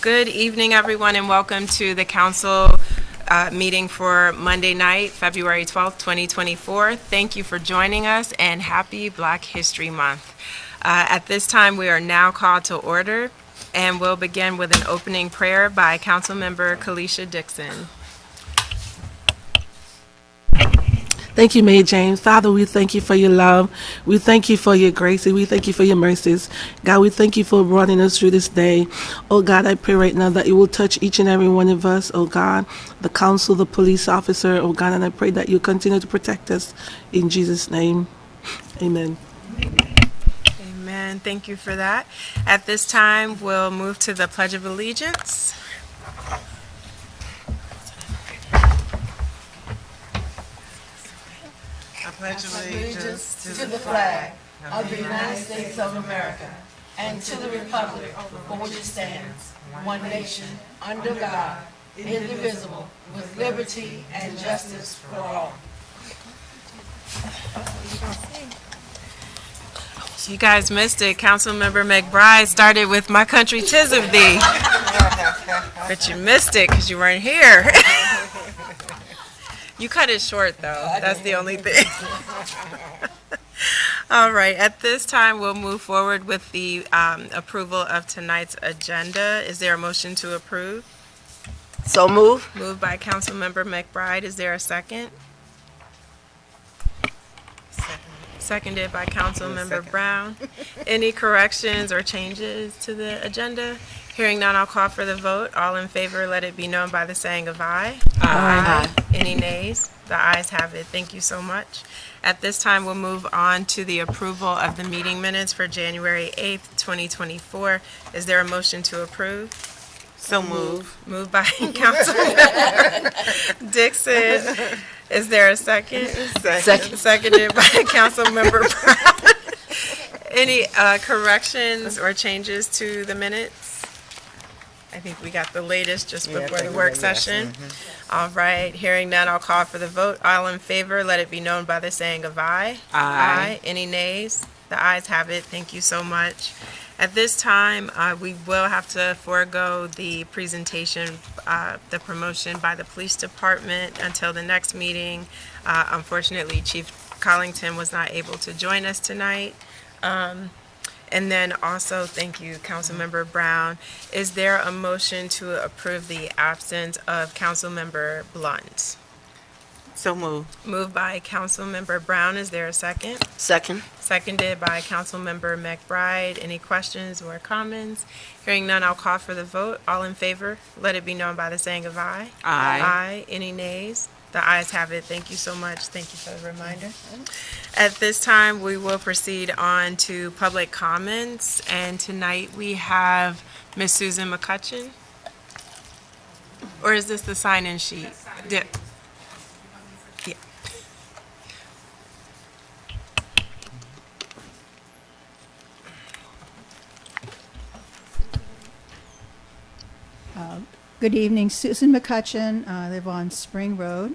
Good evening, everyone, and welcome to the council meeting for Monday night, February 12th, 2024. Thank you for joining us, and happy Black History Month. At this time, we are now called to order, and we'll begin with an opening prayer by Councilmember Kalisha Dixon. Thank you, Mayor James. Father, we thank you for your love. We thank you for your grace, and we thank you for your mercies. God, we thank you for running us through this day. Oh, God, I pray right now that you will touch each and every one of us, oh, God, the council, the police officer, oh, God, and I pray that you continue to protect us. In Jesus' name, amen. Amen. Thank you for that. At this time, we'll move to the Pledge of Allegiance. I pledge allegiance to the flag of the United States of America and to the republic for which it stands, one nation, under God, indivisible, with liberty and justice for all. You guys missed it. Councilmember McBride started with "My Country 'Tis of Thee," but you missed it because you weren't here. You cut it short, though. That's the only thing. All right. At this time, we'll move forward with the approval of tonight's agenda. Is there a motion to approve? So move. Moved by Councilmember McBride. Is there a second? Seconded by Councilmember Brown. Any corrections or changes to the agenda? Hearing none, I'll call for the vote. All in favor, let it be known by the saying of aye. Aye. Any nays? The ayes have it. Thank you so much. At this time, we'll move on to the approval of the meeting minutes for January 8th, 2024. Is there a motion to approve? So move. Moved by Councilmember Dixon. Is there a second? Second. Seconded by Councilmember Brown. Any corrections or changes to the minutes? I think we got the latest just before the work session. All right, hearing none, I'll call for the vote. All in favor, let it be known by the saying of aye. Aye. Any nays? The ayes have it. Thank you so much. At this time, we will have to forego the presentation, the promotion by the police department until the next meeting. Unfortunately, Chief Collington was not able to join us tonight. And then also, thank you, Councilmember Brown. Is there a motion to approve the absence of Councilmember Blunt? So move. Moved by Councilmember Brown. Is there a second? Second. Seconded by Councilmember McBride. Any questions or comments? Hearing none, I'll call for the vote. All in favor, let it be known by the saying of aye. Aye. Aye. Any nays? The ayes have it. Thank you so much. Thank you for the reminder. At this time, we will proceed on to public comments. And tonight we have Ms. Susan McCutcheon. Or is this the sign-in sheet? Yeah. Good evening, Susan McCutcheon. I live on Spring Road.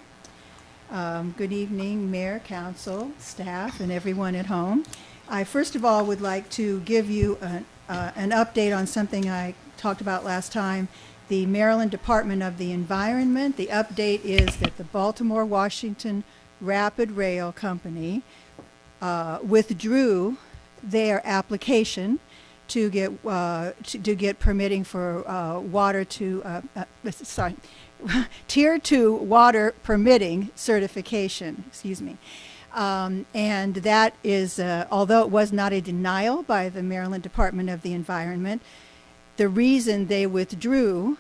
Good evening, Mayor, Council, staff, and everyone at home. I first of all would like to give you an update on something I talked about last time, the Maryland Department of the Environment. The update is that the Baltimore-Washington Rapid Rail Company withdrew their application to get permitting for Tier 2 water permitting certification, and that is, although it was not a denial by the Maryland Department of the Environment, the reason they withdrew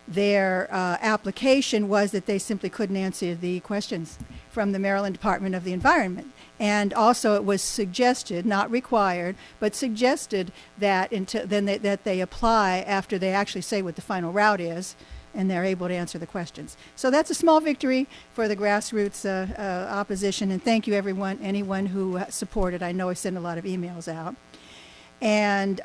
their application was that they simply couldn't answer the questions from the Maryland Department of the Environment. And also it was suggested, not required, but suggested that that they apply after they actually say what the final route is, and they're able to answer the questions. So that's a small victory for the grassroots opposition, and thank you anyone who supported. I know I sent a lot of emails out. And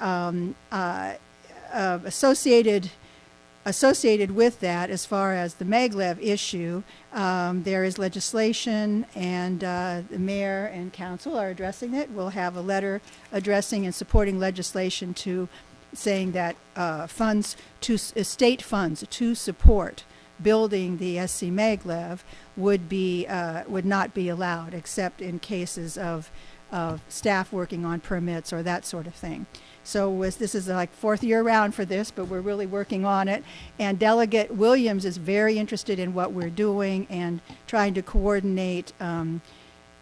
associated with that, as far as the maglev issue, there is legislation, and the mayor and council are addressing it. We'll have a letter addressing and supporting legislation to saying that state funds to support building the SC Maglev would not be allowed, except in cases of staff working on permits or that sort of thing. So this is like fourth year round for this, but we're really working on it. And Delegate Williams is very interested in what we're doing and trying to coordinate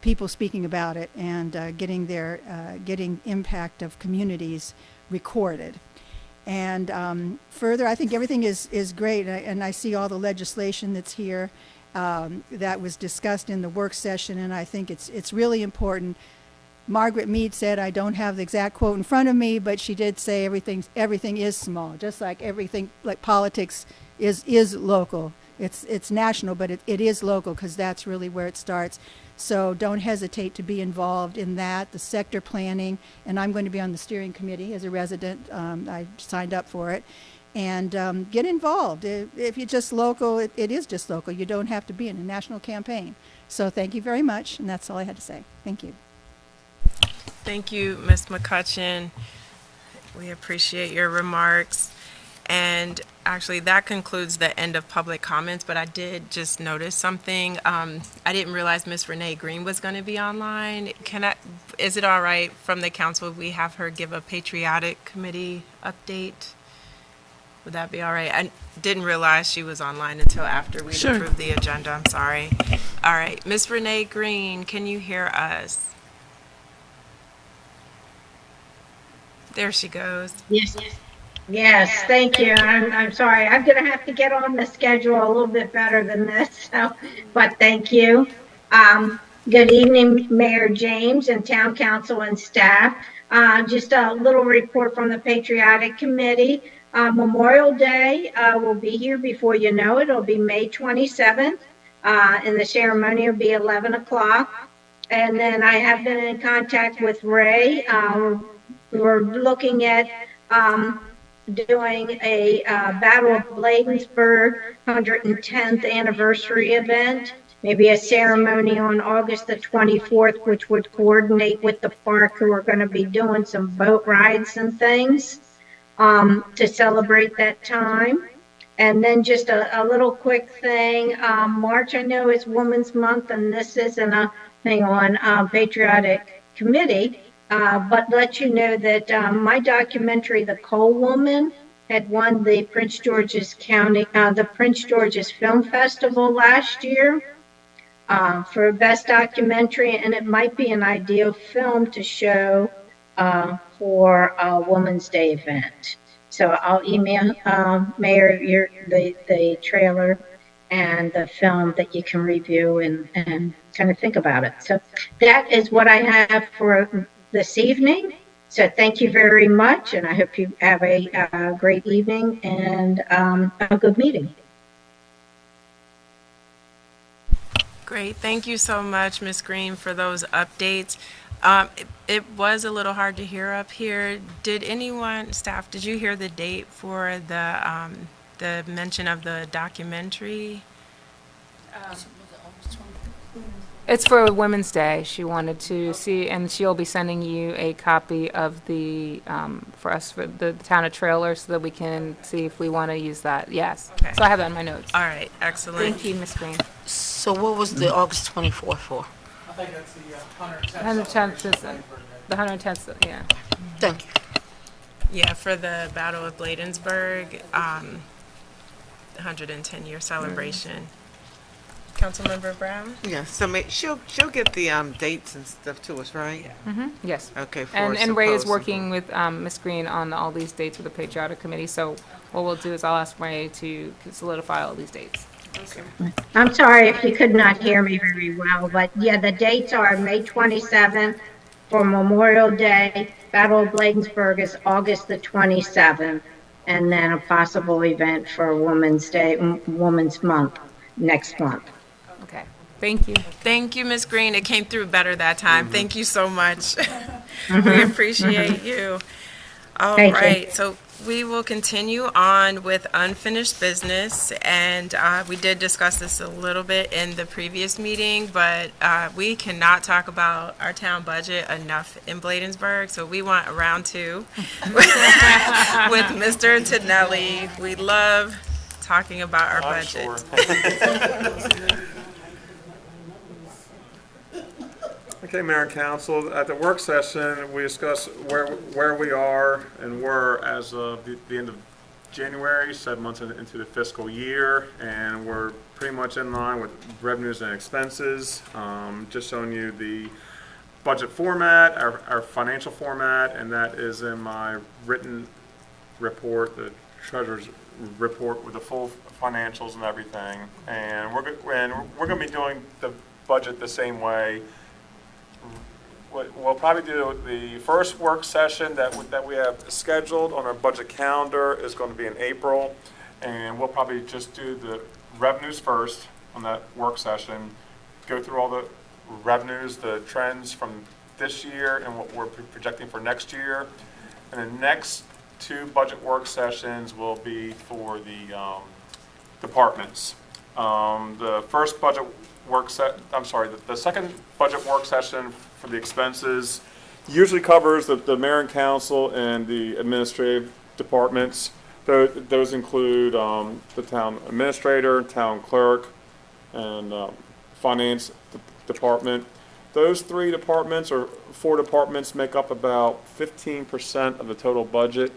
people speaking about it and getting impact of communities recorded. And further, I think everything is great, and I see all the legislation that's here that was discussed in the work session, and I think it's really important. Margaret Mead said, I don't have the exact quote in front of me, but she did say everything is small, just like everything, like politics is local. It's national, but it is local because that's really where it starts. So don't hesitate to be involved in that, the sector planning, and I'm going to be on the steering committee as a resident. I signed up for it. And get involved. If you're just local, it is just local. You don't have to be in a national campaign. So thank you very much, and that's all I had to say. Thank you. Thank you, Ms. McCutcheon. We appreciate your remarks. And actually, that concludes the end of public comments, but I did just notice something. I didn't realize Ms. Renee Green was going to be online. Is it all right from the council if we have her give a patriotic committee update? Would that be all right? I didn't realize she was online until after we approved the agenda. I'm sorry. All right. Ms. Renee Green, can you hear us? There she goes. Yes, thank you. I'm sorry. I'm going to have to get on the schedule a little bit better than this, but thank you. Good evening, Mayor James and Town Council and staff. Just a little report from the Patriotic Committee. Memorial Day will be here before you know it. It'll be May 27th, and the ceremony will be 11 o'clock. And then I have been in contact with Ray. We're looking at doing a Battle of Bladensburg 110th anniversary event, maybe a ceremony on August the 24th, which would coordinate with the park, who are going to be doing some boat rides and things to celebrate that time. And then just a little quick thing, March I know is Women's Month, and this isn't a thing on Patriotic Committee, but let you know that my documentary, The Coal Woman, had won the Prince George's Film Festival last year for Best Documentary, and it might be an ideal film to show for a Women's Day event. So I'll email Mayor the trailer and the film that you can review and kind of think about it. So that is what I have for this evening. So thank you very much, and I hope you have a great evening and a good meeting. Great. Thank you so much, Ms. Green, for those updates. It was a little hard to hear up here. Did anyone, staff, did you hear the date for the mention of the documentary? It's for Women's Day. She wanted to see, and she'll be sending you a copy of the, for the town of Trailer, so that we can see if we want to use that. Yes. Okay. So I have that in my notes. All right. Excellent. Thank you, Ms. Green. So what was the August 24th for? I think that's the 110th. The 110th, yeah. Thank you. Yeah, for the Battle of Bladensburg, 110-year celebration. Councilmember Brown? Yeah, so she'll get the dates and stuff to us, right? Yes. Okay. And Ray is working with Ms. Green on all these dates with the Patriotic Committee. So what we'll do is I'll ask Ray to solidify all these dates. Okay. I'm sorry if you could not hear me very well, but yeah, the dates are May 27th for Memorial Day. Battle of Bladensburg is August the 27th, and then a possible event for Women's Day, Women's Month next month. Okay. Thank you. Thank you, Ms. Green. It came through better that time. Thank you so much. We appreciate you. All Thank right. you. So we will continue on with unfinished business, and we did discuss this a little bit in the previous meeting, but we cannot talk about our town budget enough in Bladensburg, so we want a round two with Mr. Tinelli. We love talking about our budget. Okay, Mayor and Council, at the work session, we discussed where we are and were as of the end of January, 7 months into the fiscal year, and we're pretty much in line with revenues and expenses. Just showing you the budget format, our financial format, and that is in my written report, the treasurer's report with the full financials and everything. And we're going to be doing the budget the same way. We'll probably do the first work session that we have scheduled on our budget calendar is going to be in April, and we'll probably just do the revenues first on that work session, go through all the revenues, the trends from this year and what we're projecting for next year, and the next two budget work sessions will be for the departments. The first budget the second budget work session for the expenses usually covers the mayor and council and the administrative departments. Those include the town administrator, town clerk, and finance department. Those three departments or four departments make up about 15% of the total budget.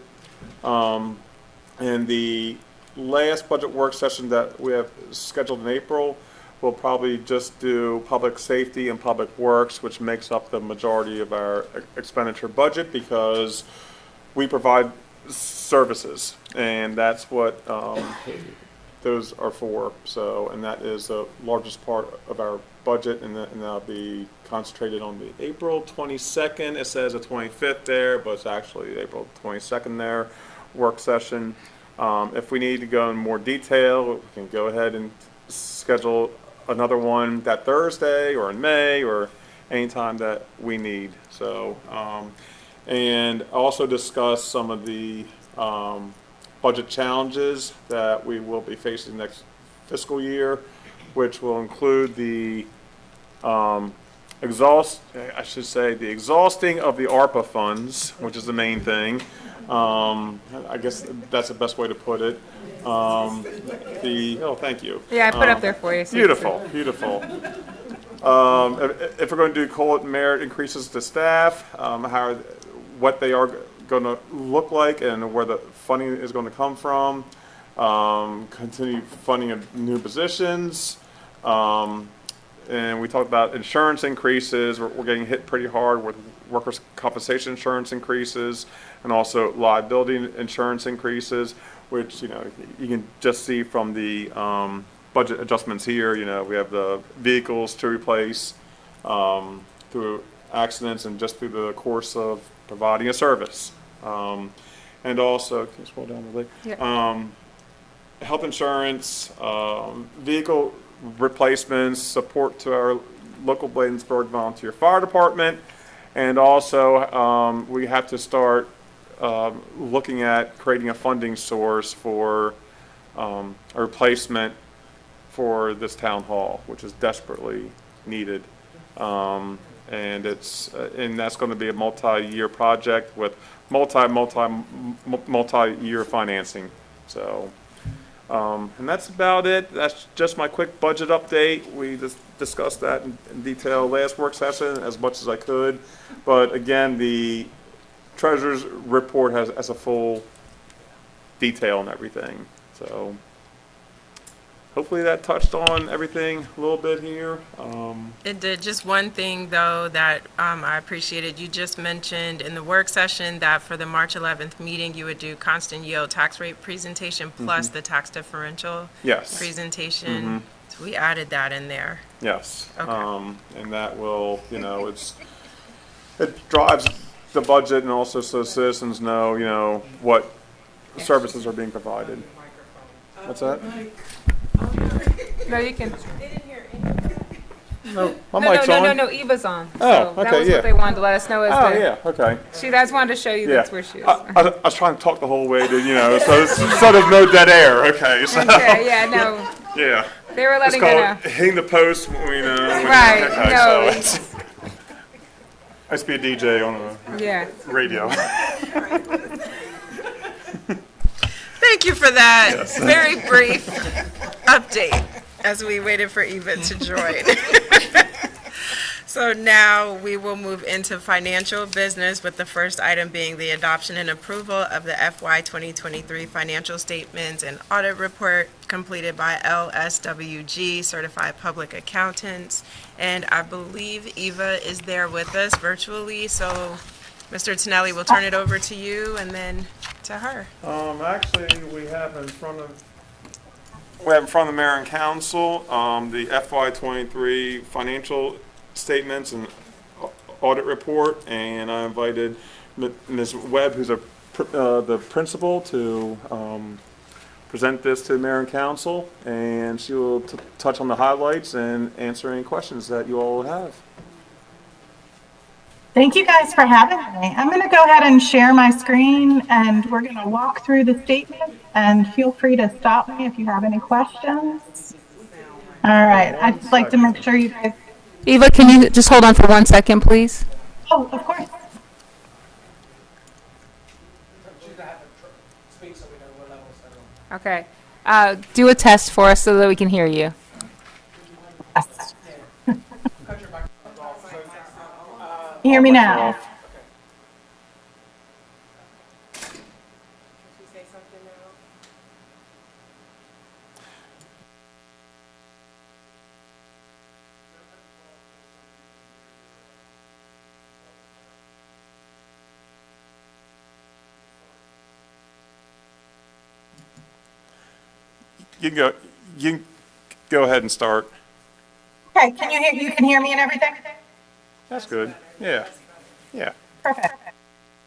And the last budget work session that we have scheduled in April, we'll probably just do public safety and public works, which makes up the majority of our expenditure budget because we provide services, and that's what those are for. So, and that is the largest part of our budget, and that'll be concentrated on the April 22nd. It says the 25th there, but it's actually April 22nd there, work session. If we need to go in more detail, we can go ahead and schedule another one that Thursday or in May or anytime that we need. So, and also discuss some of the budget challenges that we will be facing next fiscal year, which will include the the exhausting of the ARPA funds, which is the main thing. I guess that's the best way to put it. Thank you. Yeah, I put up there for you. So beautiful. If we're going to do COLA merit increases to staff, what they are going to look like and where the funding is going to come from, continue funding of new positions, and we talked about insurance increases. We're getting hit pretty hard with workers' compensation insurance increases and also liability insurance increases, which, you can just see from the budget adjustments here. We have the vehicles to replace through accidents and just through the course of providing a service. And also, can you scroll down a little bit? Yeah. Health insurance, vehicle replacements, support to our local Bladensburg Volunteer Fire Department, and also we have to start looking at creating a funding source for a replacement for this town hall, which is desperately needed. And that's going to be a multi-year project with multi-year financing. So, and that's about it. That's just my quick budget update. We just discussed that in detail last work session as much as I could. But again, the treasurer's report has a full detail and everything. So hopefully that touched on everything a little bit here. It did. Just one thing, though, that I appreciated. You just mentioned in the work session that for the March 11th meeting, you would do constant yield tax rate presentation plus the tax differential presentation. So we added that in there. Yes. Okay. And that will, it drives the budget, and also so citizens know, what services are being provided. What's that? No, you can. No, my No, mic's no, on. no, no, no, Eva's on. Oh, So that okay, was yeah. what they wanted to let us know. Is Oh, that yeah, okay. She guys wanted to show you Yeah. that's where she is. I was trying to talk the whole way to, so there's no dead air. Okay, so. Okay, yeah, no. Yeah. They were It's letting her know. called hitting the post, Right, okay, no. so I used to be a DJ on Yeah. a radio. Thank you for that very brief update as we waited for Eva to join. So now we will move into financial business, with the first item being the adoption and approval of the FY 2023 financial statements and audit report completed by LSWG Certified Public Accountants. And I believe Eva is there with us virtually, so Mr. Tonelli, we'll turn it over to you and then to her. Actually, we have in front of the mayor and council, the FY 23 financial statements and audit report, and I invited Ms. Webb, who's the principal, to present this to the mayor and council, and she will touch on the highlights and answer any questions that you all have. Thank you guys for having me. I'm going to go ahead and share my screen, and we're going to walk through the statement, and feel free to stop me if you have any questions. All right, I'd just like to make sure you guys... Eva, can you just hold on for 1 second, please? Oh, of course. Okay. Do a test for us so that we can hear you. Yes. You hear me now? You can go ahead and start. Okay, can you hear? You can hear me and everything? That's good. Yeah. Yeah. Perfect.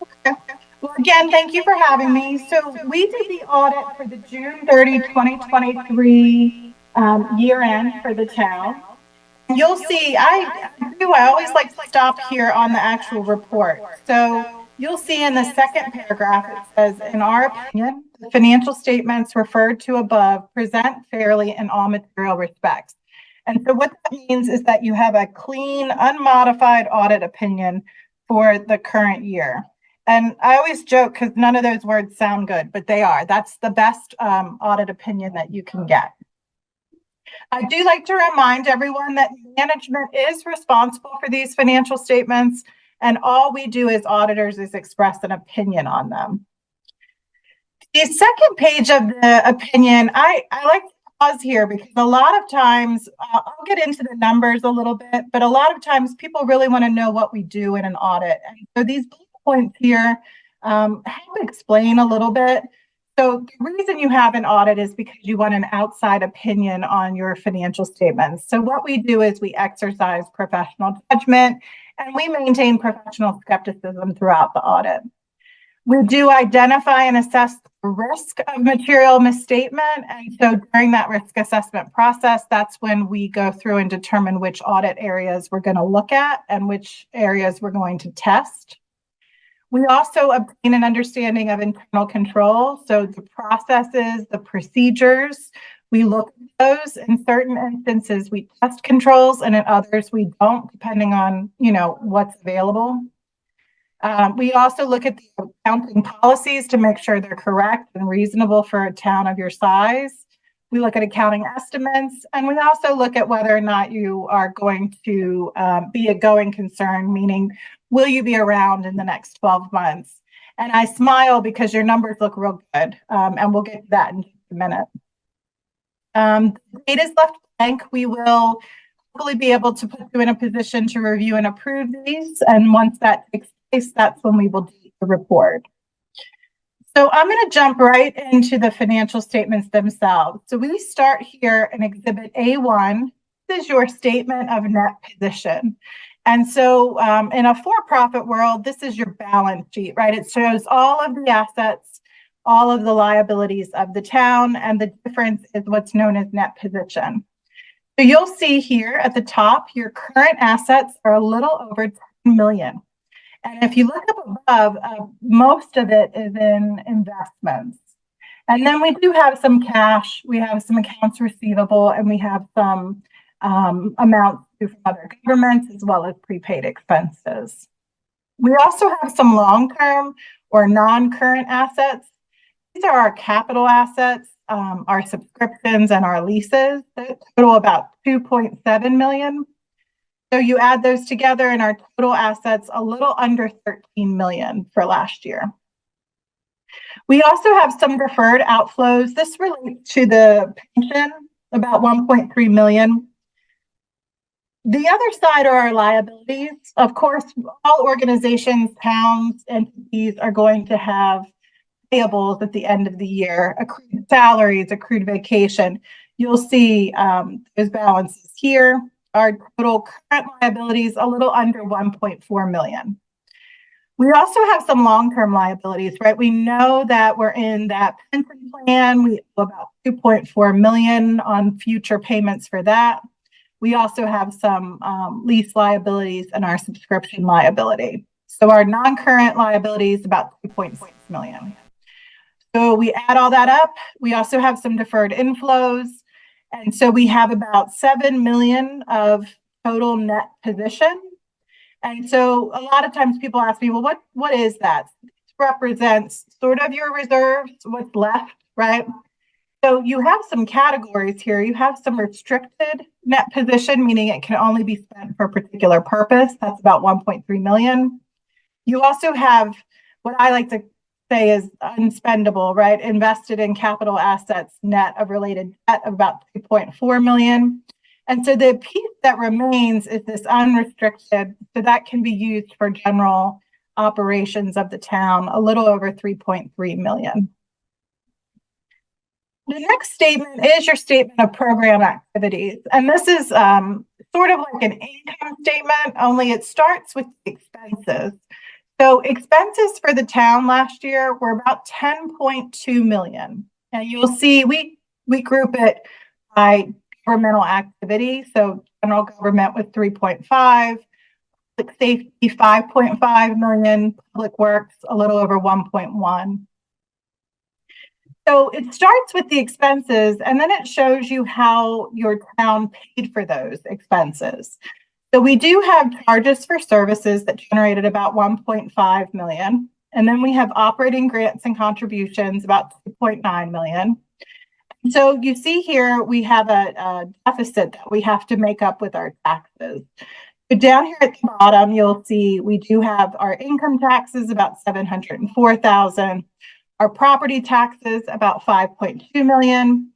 Okay. Well, again, thank you for having me. So we did the audit for the June 30, 2023 year end for the town. You'll see, I always like to stop here on the actual report. So you'll see in the second paragraph, it says, in our opinion, the financial statements referred to above present fairly in all material respects. And so what that means is that you have a clean, unmodified audit opinion for the current year. And I always joke because none of those words sound good, but they are. That's the best audit opinion that you can get. I do like to remind everyone that management is responsible for these financial statements, and all we do as auditors is express an opinion on them. The second page of the opinion, I like to pause here because a lot of times, I'll get into the numbers a little bit, but a lot of times people really want to know what we do in an audit. And so these bullet points here help explain a little bit. So the reason you have an audit is because you want an outside opinion on your financial statements. So what we do is we exercise professional judgment, and we maintain professional skepticism throughout the audit. We do identify and assess the risk of material misstatement. And so during that risk assessment process, that's when we go through and determine which audit areas we're going to look at and which areas we're going to test. We also obtain an understanding of internal control. So the processes, the procedures, we look at those. In certain instances, we test controls, and in others, we don't, depending on, what's available. We also look at the accounting policies to make sure they're correct and reasonable for a town of your size. We look at accounting estimates, and we also look at whether or not you are going to be a going concern, meaning will you be around in the next 12 months? And I smile because your numbers look real good, and we'll get to that in just a minute. The date is left blank. We will hopefully be able to put you in a position to review and approve these, and once that takes place, that's when we will do the report. So I'm going to jump right into the financial statements themselves. So we start here in Exhibit A1. This is your statement of net position. And so in a for-profit world, this is your balance sheet, right? It shows all of the assets, all of the liabilities of the town, and the difference is what's known as net position. So you'll see here at the top, your current assets are a little over 10 million. And if you look up above, most of it is in investments. And then we do have some cash, we have some accounts receivable, and we have some amounts from other governments as well as prepaid expenses. We also have some long-term or non-current assets. These are our capital assets, our subscriptions, and our leases. They total about 2.7 million. So you add those together, and our total assets a little under 13 million for last year. We also have some deferred outflows. This relates to the pension, about 1.3 million. The other side are our liabilities. Of course, all organizations, towns, entities are going to have payables at the end of the year, accrued salaries, accrued vacation. You'll see those balances here. Our total current liabilities a little under 1.4 million. We also have some long-term liabilities, right? We know that we're in that pension plan. We owe about 2.4 million on future payments for that. We also have some lease liabilities and our subscription liability. So our non-current liabilities about 2.6 million. So we add all that up. We also have some deferred inflows. And so we have about 7 million of total net position. And so a lot of times people ask me, well, what is that? It represents sort of your reserves, what's left, right? So you have some categories here. You have some restricted net position, meaning it can only be spent for a particular purpose. That's about 1.3 million. You also have what I like to say is unspendable, right? Invested in capital assets, net of related debt of about 2.4 million. And so the piece that remains is this unrestricted, so that can be used for general operations of the town, a little over 3.3 million. The next statement is your statement of program activities. And this is sort of like an income statement, only it starts with expenses. So expenses for the town last year were about 10.2 million. And you'll see we group it by governmental activity. So general government with 3.5, public safety 5.5 million, public works a little over 1.1. So it starts with the expenses, and then it shows you how your town paid for those expenses. So we do have charges for services that generated about 1.5 million. And then we have operating grants and contributions, about 2.9 million. So you see here, we have a deficit that we have to make up with our taxes. But down here at the bottom, you'll see we do have our income taxes, about 704,000. Our property taxes, about 5.2 million.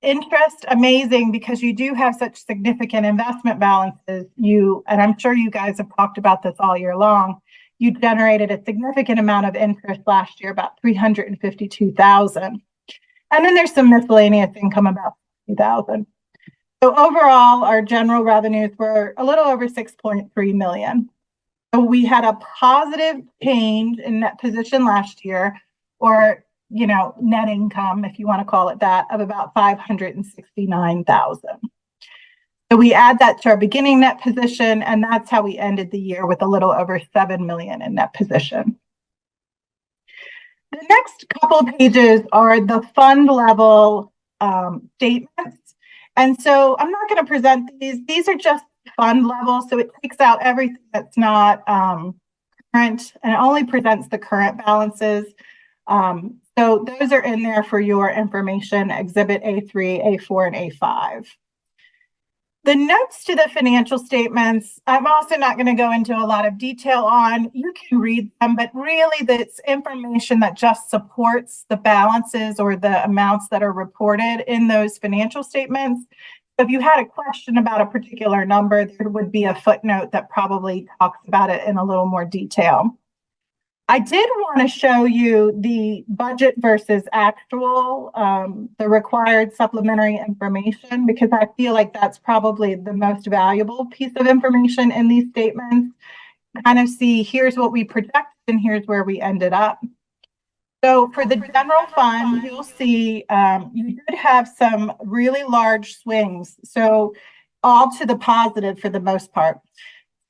Interest, amazing, because you do have such significant investment balances. And I'm sure you guys have talked about this all year long. You generated a significant amount of interest last year, about 352,000. And then there's some miscellaneous income, about 50,000. So overall, our general revenues were a little over 6.3 million. So we had a positive change in net position last year, or net income, if you want to call it that, of about 569,000. So we add that to our beginning net position, and that's how we ended the year with a little over 7 million in net position. The next couple of pages are the fund level statements. And so I'm not going to present these. These are just fund level, so it takes out everything that's not current, and it only presents the current balances. So those are in there for your information, Exhibit A3, A4, and A5. The notes to the financial statements, I'm also not going to go into a lot of detail on. You can read them, but really that's information that just supports the balances or the amounts that are reported in those financial statements. If you had a question about a particular number, there would be a footnote that probably talks about it in a little more detail. I did want to show you the budget versus actual, the required supplementary information, because I feel like that's probably the most valuable piece of information in these statements. Kind of see, here's what we projected and here's where we ended up. So for the general fund, you'll see you did have some really large swings. So all to the positive for the most part.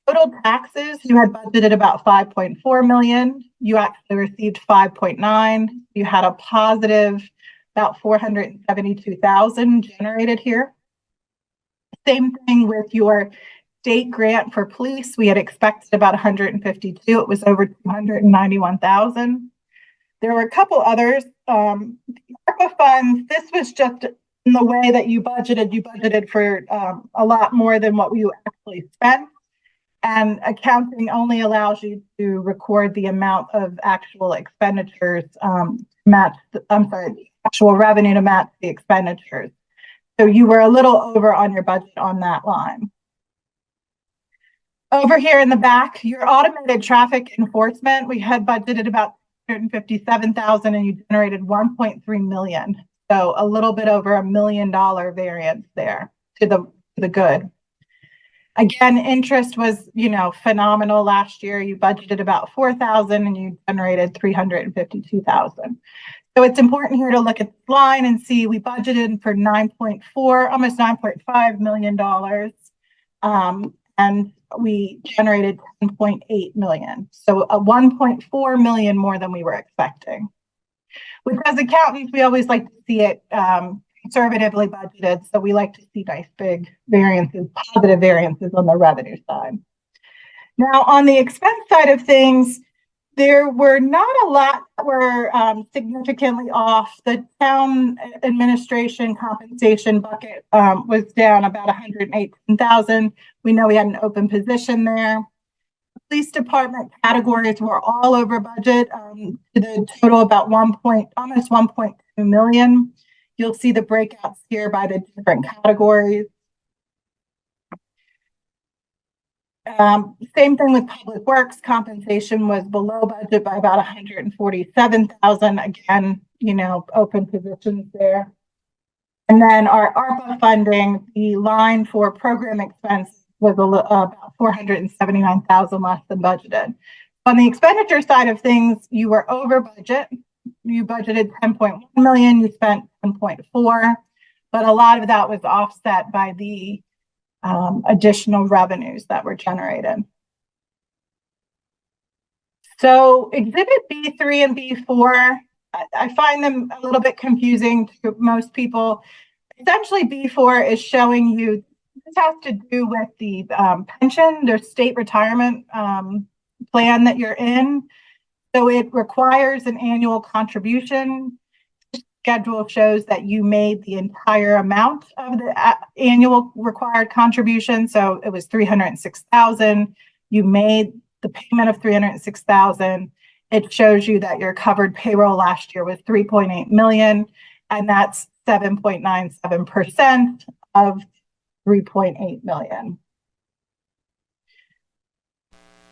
Total taxes, you had budgeted about 5.4 million. You actually received 5.9. You had a positive about 472,000 generated here. Same thing with your state grant for police. We had expected about 152. It was over 291,000. There were a couple others. ARPA funds, this was just in the way that you budgeted for a lot more than what you actually spent. And accounting only allows you to record the amount of actual expenditures actual revenue to match the expenditures. So you were a little over on your budget on that line. Over here in the back, your automated traffic enforcement, we had budgeted about 157,000 and you generated 1.3 million. So a little bit over $1 million variance there to the good. Again, interest was, phenomenal last year. You budgeted about 4,000 and you generated 352,000. So it's important here to look at this line and see we budgeted for 9.4, almost $9.5 million. And we generated 10.8 million. So a 1.4 million more than we were expecting. Which as accountants, we always like to see it conservatively budgeted. So we like to see nice big variances, positive variances on the revenue side. Now on the expense side of things, there were not a lot that were significantly off. The town administration compensation bucket was down about 118,000. We know we had an open position there. Police department categories were all over budget to the total about almost 1.2 million. You'll see the breakouts here by the different categories. Same thing with public works. Compensation was below budget by about 147,000. Again, open positions there. And then our ARPA funding, the line for program expense was about 479,000 less than budgeted. On the expenditure side of things, you were over budget. You budgeted 10.1 million, you spent 10.4, but a lot of that was offset by the additional revenues that were generated. So exhibit B3 and B4, I find them a little bit confusing to most people. Essentially B4 is showing you, this has to do with the pension, their state retirement plan that you're in. So it requires an annual contribution. Schedule shows that you made the entire amount of the annual required contribution. So it was 306,000. You made the payment of 306,000. It shows you that your covered payroll last year was 3.8 million, and that's 7.97% of 3.8 million.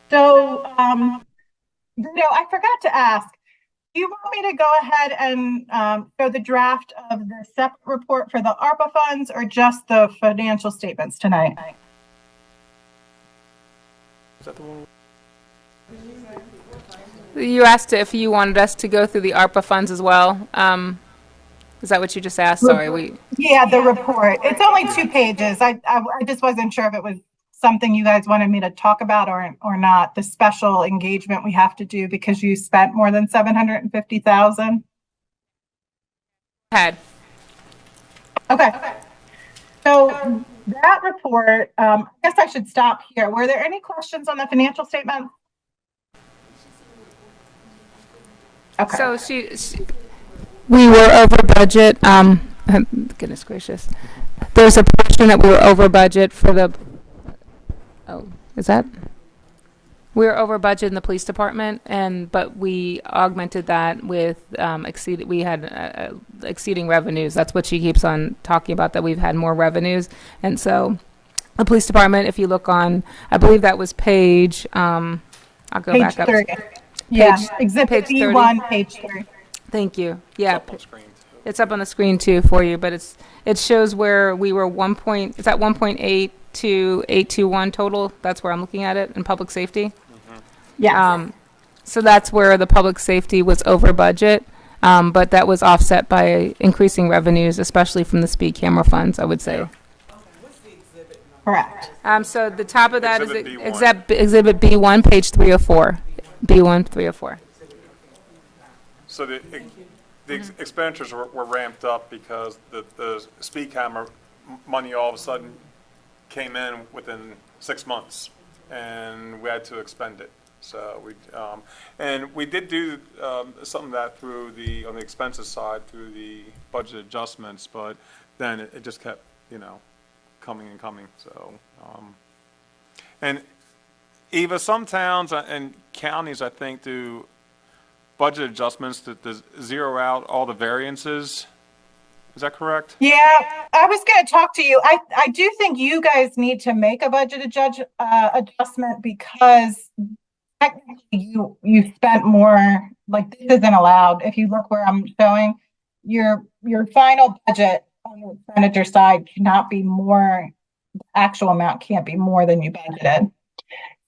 So, I forgot to ask. Do you want me to go ahead and show the draft of the separate report for the ARPA funds or just the financial statements tonight? Is that the one? You asked if you wanted us to go through the ARPA funds as well. Is that what you just asked? Sorry, Yeah, the report. It's only 2 pages. I just wasn't sure if it was something you guys wanted me to talk about or not. The special engagement we have to do because you spent more than 750,000. Had. Okay. So that report, I guess I should stop here. Were there any questions on the financial statement? Okay. So we were over budget. Goodness gracious. There's a portion that we were over budget for the. Oh, is that? We were over budget in the police department, but we augmented that with exceeding revenues. That's what she keeps on talking about, that we've had more revenues. And so the police department, if you look on, I believe that was page, I'll go page back up. 30. Yeah, exhibit B1, page 3. Thank you. Yeah. It's up on the screen too for you, but it shows where we were 1.8 to 821 total. That's where I'm looking at it in public safety. Yeah. So that's where the public safety was over budget. But that was offset by increasing revenues, especially from the speed camera funds, I would say. Correct. So the top of that is Exhibit B1. Exhibit B1, page 304. B1, 304. So the expenditures were ramped up because the speed camera money all of a sudden came in within 6 months, and we had to expend it. So we did do some of that through on the expenses side through the budget adjustments, but then it just kept, coming and coming. So, and Eva, some towns and counties, I think, do budget adjustments to zero out all the variances. Is that correct? Yeah, I was going to talk to you. I do think you guys need to make a budget adjustment because technically you spent more. Like, this isn't allowed. If you look where I'm showing, your final budget on the expenditure side cannot be more. The actual amount can't be more than you budgeted.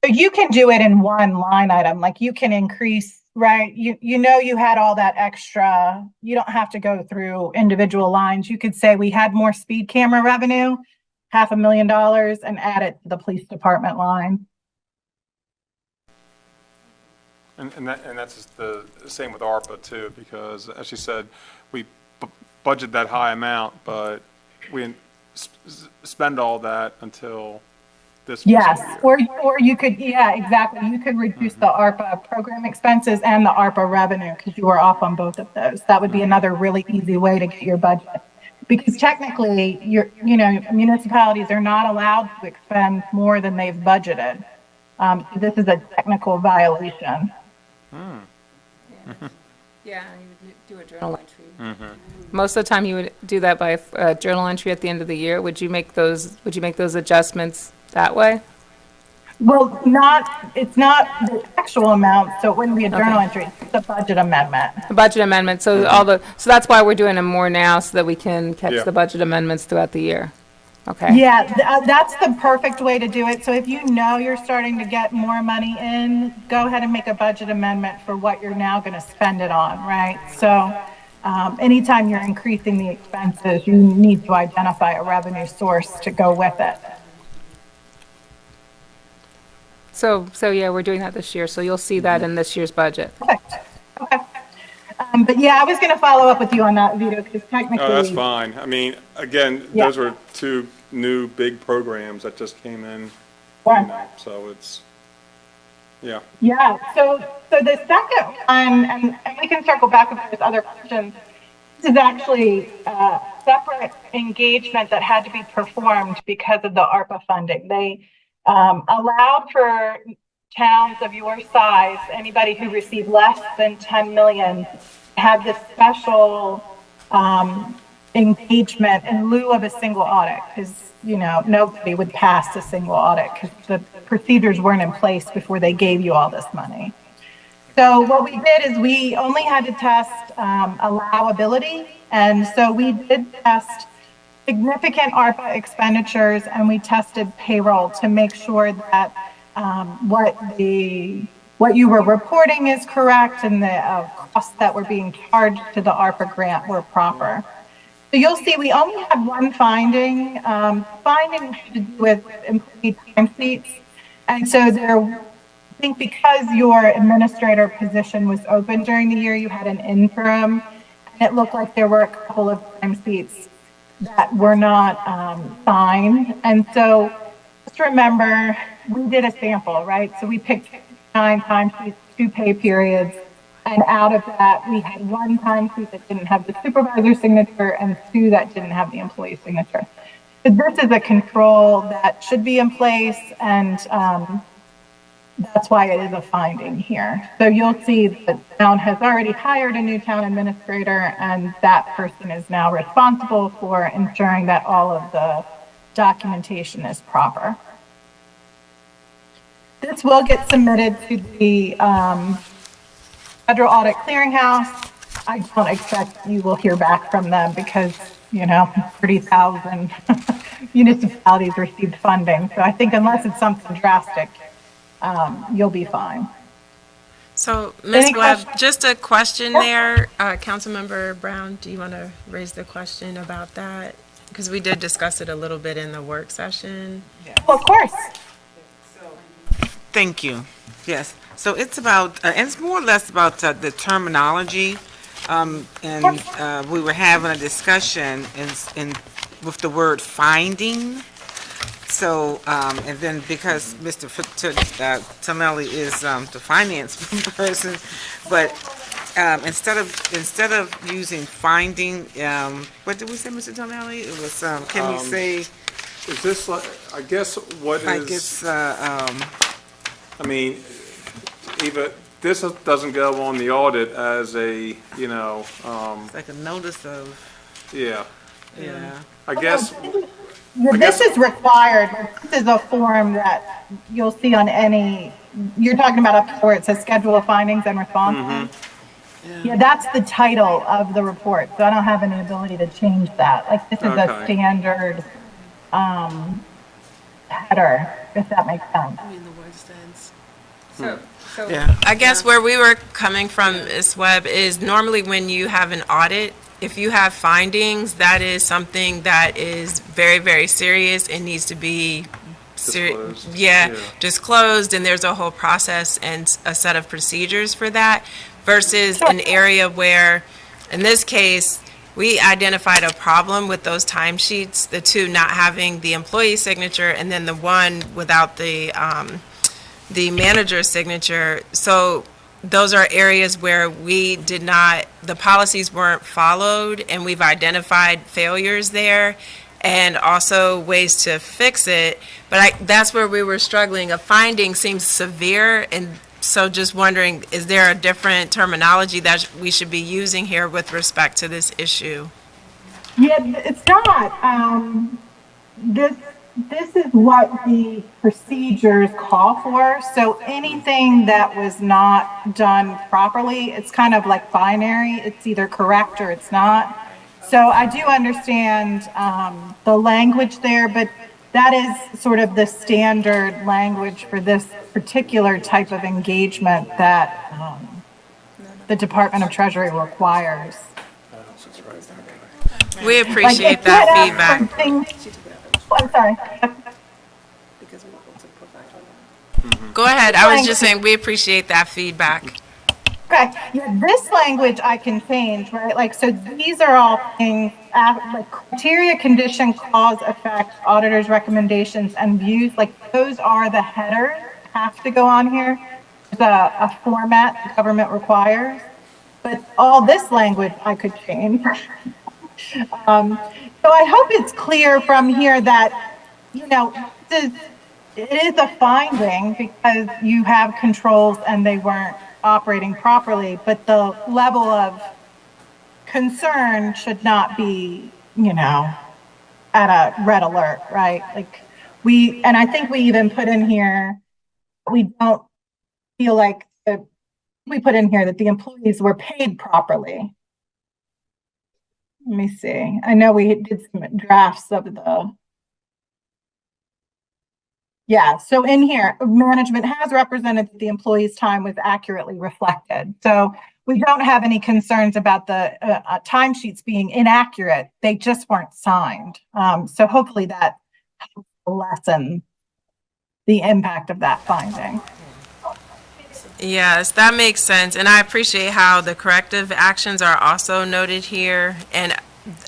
So you can do it in one line item. Like, you can increase, right? You had all that extra. You don't have to go through individual lines. You could say we had more speed camera revenue, $500,000, and add it to the police department line. And that's the same with ARPA too, because as you said, we budget that high amount, but we didn't spend all that until this. Yes, or you could, exactly. You could reduce the ARPA program expenses and the ARPA revenue because you were off on both of those. That would be another really easy way to get your budget. Because technically, municipalities are not allowed to expend more than they've budgeted. So this is a technical violation. Yeah, you would do a journal entry. Most of the time, you would do that by a journal entry at the end of the year. Would you make those adjustments that way? Well, it's not the actual amount, so it wouldn't be a journal entry. It's a budget amendment. A budget amendment. So so that's why we're doing them more now, so that we can catch the budget amendments throughout the year. Okay. Yeah, that's the perfect way to do it. So if you know you're starting to get more money in, go ahead and make a budget amendment for what you're now going to spend it on, right? So anytime you're increasing the expenses, you need to identify a revenue source to go with it. So yeah, we're doing that this year. So you'll see that in this year's budget. Perfect. Okay. But yeah, I was going to follow up with you on that, Vito, because technically. Oh, that's fine. I mean, again, those were two new big programs that just came in. So it's, yeah. Yeah. So the second one, and we can circle back if there's other questions. This is actually a separate engagement that had to be performed because of the ARPA funding. They allowed for towns of your size, anybody who received less than 10 million, have this special engagement in lieu of a single audit, because nobody would pass a single audit because the procedures weren't in place before they gave you all this money. So what we did is we only had to test allowability, and so we did test significant ARPA expenditures, and we tested payroll to make sure that what you were reporting is correct and the costs that were being charged to the ARPA grant were proper. So you'll see we only had one finding. Finding had to do with employee time sheets. And so I think because your administrator position was open during the year, you had an interim, and it looked like there were a couple of time sheets that were not signed. And so just remember, we did a sample, right? So we picked 9 time sheets, 2 pay periods, and out of that, we had 1 time sheet that didn't have the supervisor signature and 2 that didn't have the employee signature. So this is a control that should be in place, and that's why it is a finding here. So you'll see that the town has already hired a new town administrator, and that person is now responsible for ensuring that all of the documentation is proper. This will get submitted to the Federal Audit Clearinghouse. I don't expect you will hear back from them because, 30,000 municipalities received funding. So I think unless it's something drastic, you'll be fine. So, Ms. Any Webb, questions? just a question there. Councilmember Brown, do you want to raise the question about that? Because we did discuss it a little bit in the work session. Well, of course. Thank you. Yes. So it's about, and it's more or less about the terminology. And we were having a discussion with the word finding. So, and then because Mr. Tonelli is the finance person, but instead of using finding, what did we say, Mr. Tonelli? It was, can we say, Is this, I guess, what like is, it's, I mean, Eva, this doesn't go on the audit as a, like a notice of, yeah. yeah. I guess, This is required. This is a form that you'll see on any, you're talking about up where it says schedule of findings and responses. Yeah, that's the title of the report. So I don't have any ability to change that. Like this is a Okay. standard header, if that makes sense. So Yeah. I guess where we were coming from, Ms. Webb, is normally when you have an audit, if you have findings, that is something that is very, very serious and needs to be Disclosed. yeah, Yeah. disclosed, and there's a whole process and a set of procedures for that, versus an area where, in this case, we identified a problem with those timesheets, the two not having the employee signature and then the one without the manager's signature. So those are areas where we did not, the policies weren't followed, and we've identified failures there and also ways to fix it. But that's where we were struggling. A finding seems severe, and so just wondering, is there a different terminology that we should be using here with respect to this issue? Yeah, it's not. This is what the procedures call for. So anything that was not done properly, it's kind of like binary. It's either correct or it's not. So I do understand the language there, but that is sort of the standard language for this particular type of engagement that the Department of Treasury requires. We Like, appreciate it that could feedback. have something- I'm sorry. Go ahead. I was just saying, we appreciate that feedback. Okay, yeah, this language I can change, right? Like, so these are all things, like criteria, condition, cause, effect, auditor's recommendations, and views, like those are the headers have to go on here. There's a format the government requires, but all this language I could change. So I hope it's clear from here that, it is a finding because you have controls and they weren't operating properly, but the level of concern should not be, at a red alert, right? Like and I think we even put in here, we don't feel like we put in here that the employees were paid properly. Let me see. I know we did some drafts of yeah, so in here, management has represented that the employee's time was accurately reflected. So we don't have any concerns about the timesheets being inaccurate. They just weren't signed. So hopefully that helps lessen the impact of that finding. Yes, that makes sense. And I appreciate how the corrective actions are also noted here. And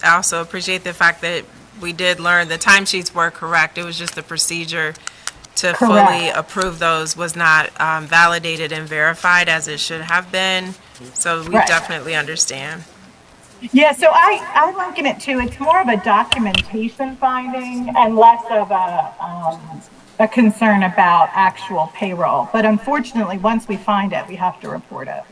I also appreciate the fact that we did learn the timesheets were correct. It was just the procedure to fully approve those was not validated and verified as it should have been. So we definitely understand. Yeah, so I liken it to, it's more of a documentation finding and less of a concern about actual payroll. But unfortunately, once we find it, we have to report it.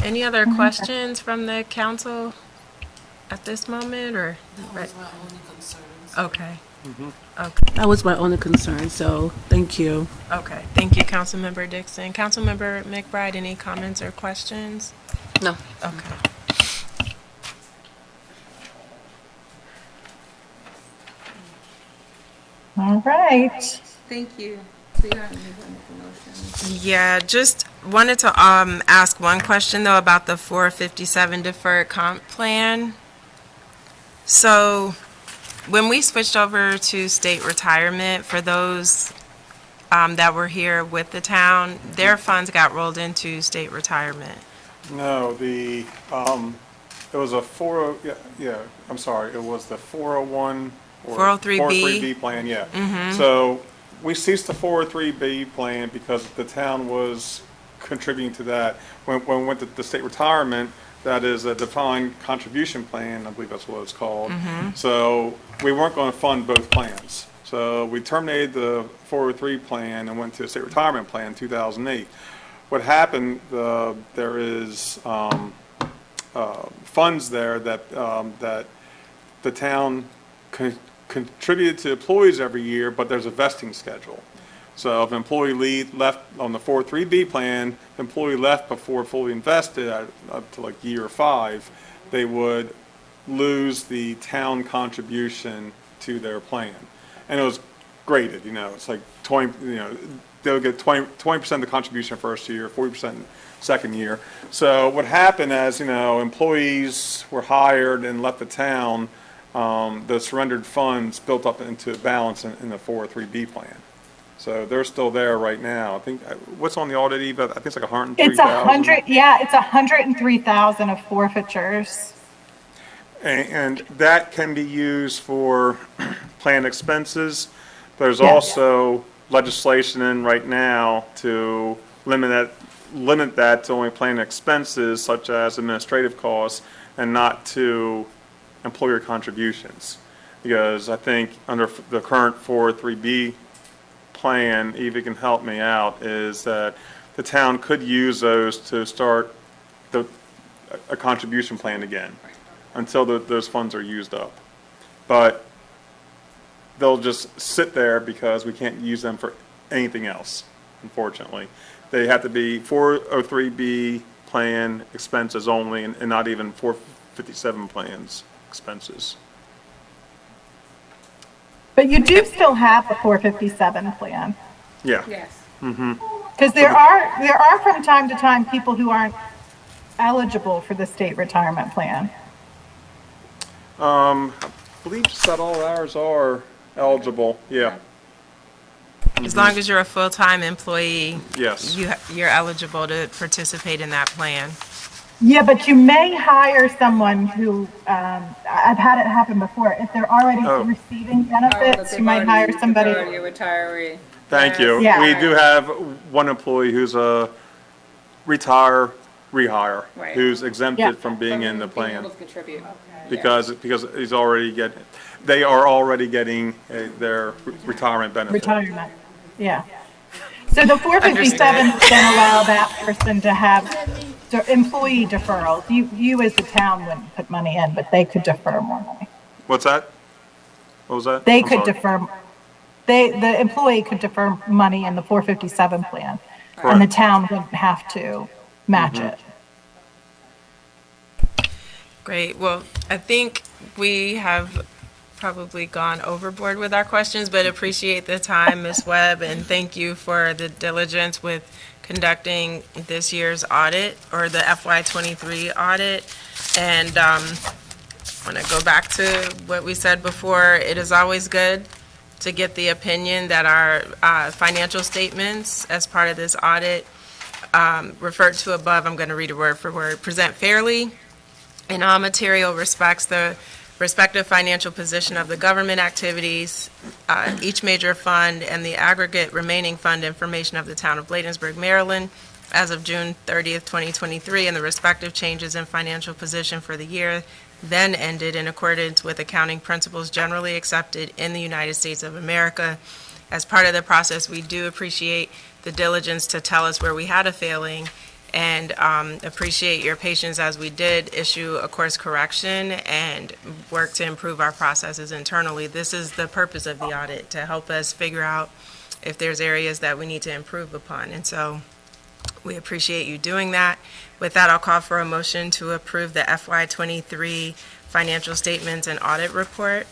Any other questions from the council at this moment, or? Right. Okay. Okay. That was my only concern, so thank you. Okay. Thank you, Councilmember Dixon. Councilmember McBride, any comments or questions? No. Okay. All right. Thank you. Yeah, just wanted to ask one question though about the 457 deferred comp plan. So when we switched over to state retirement, for those that were here with the town, their funds got rolled into state retirement. No, it was a I'm sorry, it was the 401 or 403B? 403B plan, yeah. So we ceased the 403B plan because the town was contributing to that. When we went to the state retirement, that is a defined contribution plan, I believe that's what it's called. So we weren't going to fund both plans. So we terminated the 403 plan and went to the state retirement plan in 2008. What happened, there is funds there that the town contributed to employees every year, but there's a vesting schedule. So if an employee left on the 403B plan, the employee left before fully invested up to like year 5, they would lose the town contribution to their plan. And it was graded, it's like 20, they'll get 20% of the contribution first year, 40% second year. So what happened as, employees were hired and left the town, the surrendered funds built up into a balance in the 403B plan. So they're still there right now. I think, what's on the audit, Eva? I think it's like 103,000. It's 100, yeah, it's 103,000 of forfeitures. And that can be used for plan expenses. There's Yes. also legislation in right now to limit that to only plan expenses such as administrative costs and not to employer contributions. Because I think under the current 403B plan, Eva can help me out, is that the town could use those to start a contribution plan again until those funds are used up. But they'll just sit there because we can't use them for anything else, unfortunately. They have to be 403B plan expenses only and not even 457 plans expenses. But you do still have the 457 plan. Yeah. Yes. Because there are from time to time people who aren't eligible for the state retirement plan. I believe just that all ours are eligible, yeah. As long as you're a full-time employee, Yes. you're eligible to participate in that plan. Yeah, but you may hire someone who, I've had it happen before, if they're already receiving benefits, you might hire somebody. Already a retiree. Thank you. Yeah. We do have one employee who's a rehire, Right. who's exempted Yeah. from being in the Being able plan to contribute. because they are already getting their retirement benefit. Retirement, yeah. So the 457 is going to allow that person to have employee deferrals. You as the town wouldn't put money in, but they could defer more money. What's that? What was that? They I'm could sorry. defer, the employee could defer money in the 457 plan, and the Correct. town wouldn't have to match it. Great. Well, I think we have probably gone overboard with our questions, but appreciate the time, Ms. Webb, and thank you for the diligence with conducting this year's audit, or the FY23 audit. And want to go back to what we said before. It is always good to get the opinion that our financial statements as part of this audit referred to above, I'm going to read it word for word, present fairly in all material respects the respective financial position of the government activities, each major fund, and the aggregate remaining fund information of the town of Bladensburg, Maryland, as of June 30th, 2023, and the respective changes in financial position for the year then ended in accordance with accounting principles generally accepted in the United States of America. As part of the process, we do appreciate the diligence to tell us where we had a failing, and appreciate your patience as we did issue a course correction and work to improve our processes internally. This is the purpose of the audit, to help us figure out if there's areas that we need to improve upon. And so we appreciate you doing that. With that, I'll call for a motion to approve the FY23 financial statements and audit report.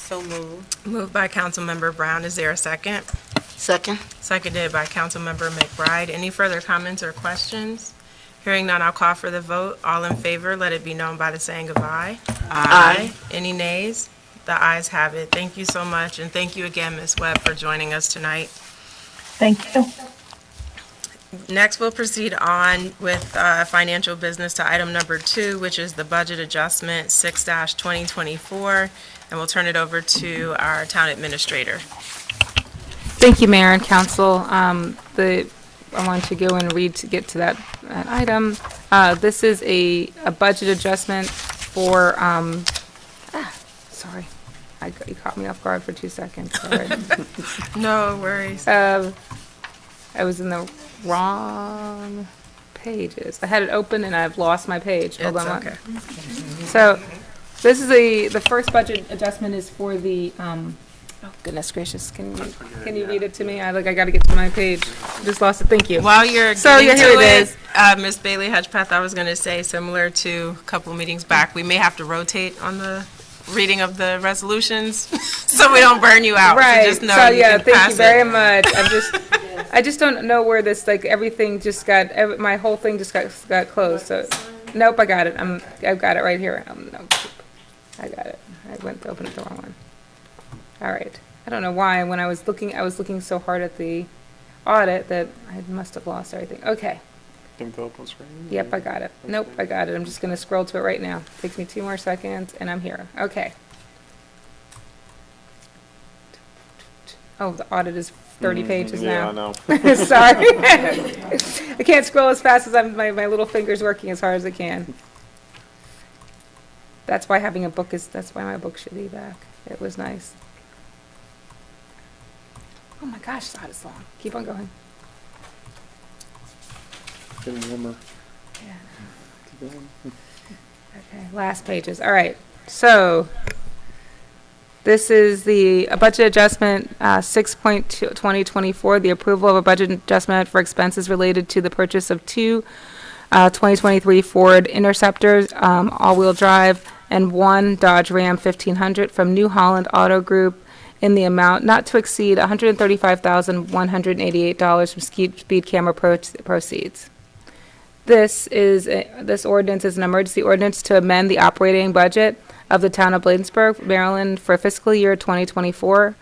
So moved. Moved by Councilmember Brown. Is there a second? Second. Seconded by Councilmember McBride. Any further comments or questions? Hearing none, I'll call for the vote. All in favor, let it be known by the saying of aye. Aye. Any nays? The ayes have it. Thank you so much, and thank you again, Ms. Webb, for joining us tonight. Thank you. Next, we'll proceed on with financial business to item number 2, which is the budget adjustment 6-2024, and we'll turn it over to our town administrator. Thank you, Mayor and Council. I want to go and read to get to that item. This is a budget adjustment for, sorry, you caught me off guard for 2 seconds, sorry. No worries. I was in the wrong pages. I had it open and I've lost my page. Hold It's on. okay. So, this is the first budget adjustment is for the, oh goodness gracious, can you read it to me? I gotta get to my page. Just lost it, thank you. While you're So, getting yeah, here to it is. Ms. Bailey Hedgepeth, I was going to say, similar to a couple meetings back, we may have to rotate on the reading of the resolutions, so we don't burn you out. Right, So just know so you yeah, can thank pass you very it. much. I just don't know where this, everything just got, my whole thing just got closed, so, nope, I got it. I've got it right here. No, I got it. I went to open it the wrong one. All right. I don't know why, when I was looking so hard at the audit that I must have lost everything. Okay. Yep, I got it. Nope, I got it. I'm just gonna scroll to it right now. Takes me 2 more seconds, and I'm here. Okay. Oh, the audit is 30 pages now. Yeah, I know. Sorry. I can't scroll as fast as my little finger's working as hard as I can. That's why that's why my book should be back. It was nice. Oh my gosh, that is long. Keep on going. Getting warmer. Yeah. Okay, last pages. All right. So this is the budget adjustment 6.2024, the approval of a budget adjustment for expenses related to the purchase of 2 2023 Ford Interceptors, all-wheel drive, and 1 Dodge Ram 1500 from New Holland Auto Group in the amount not to exceed $135,188 from speed camera proceeds. This ordinance is an emergency ordinance to amend the operating budget of the town of Bladensburg, Maryland for fiscal year 2024,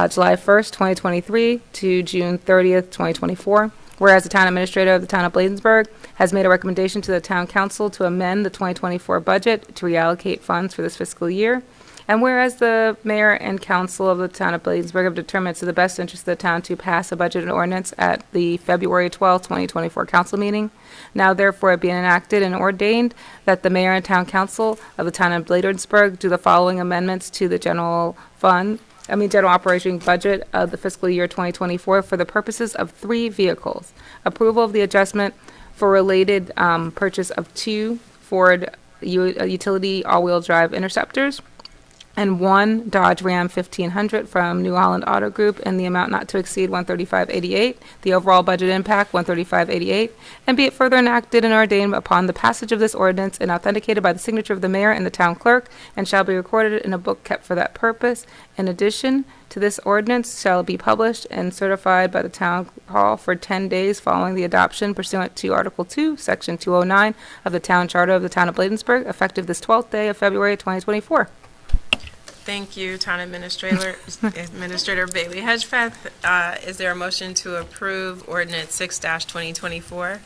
July 1st, 2023 to June 30th, 2024. Whereas the town administrator of the town of Bladensburg has made a recommendation to the town council to amend the 2024 budget to reallocate funds for this fiscal year. And whereas the mayor and council of the town of Bladensburg have determined it's in the best interest of the town to pass a budget ordinance at the February 12, 2024 council meeting, now therefore it being enacted and ordained that the mayor and town council of the town of Bladensburg do the following amendments to the general operating budget of the fiscal year 2024 for the purposes of 3 vehicles. Approval of the adjustment for related purchase of 2 Ford utility all-wheel drive Interceptors, and 1 Dodge Ram 1500 from New Holland Auto Group in the amount not to exceed $135.88. The overall budget impact $135.88, and be it further enacted and ordained upon the passage of this ordinance and authenticated by the signature of the mayor and the town clerk, and shall be recorded in a book kept for that purpose. In addition to this ordinance, shall be published and certified by the town hall for 10 days following the adoption pursuant to Article 2, Section 209 of the Town Charter of the Town of Bladensburg, effective this 12th day of February 2024. Thank you, Town Administrator Bailey Hedgepeth. Is there a motion to approve Ordinance 6-2024?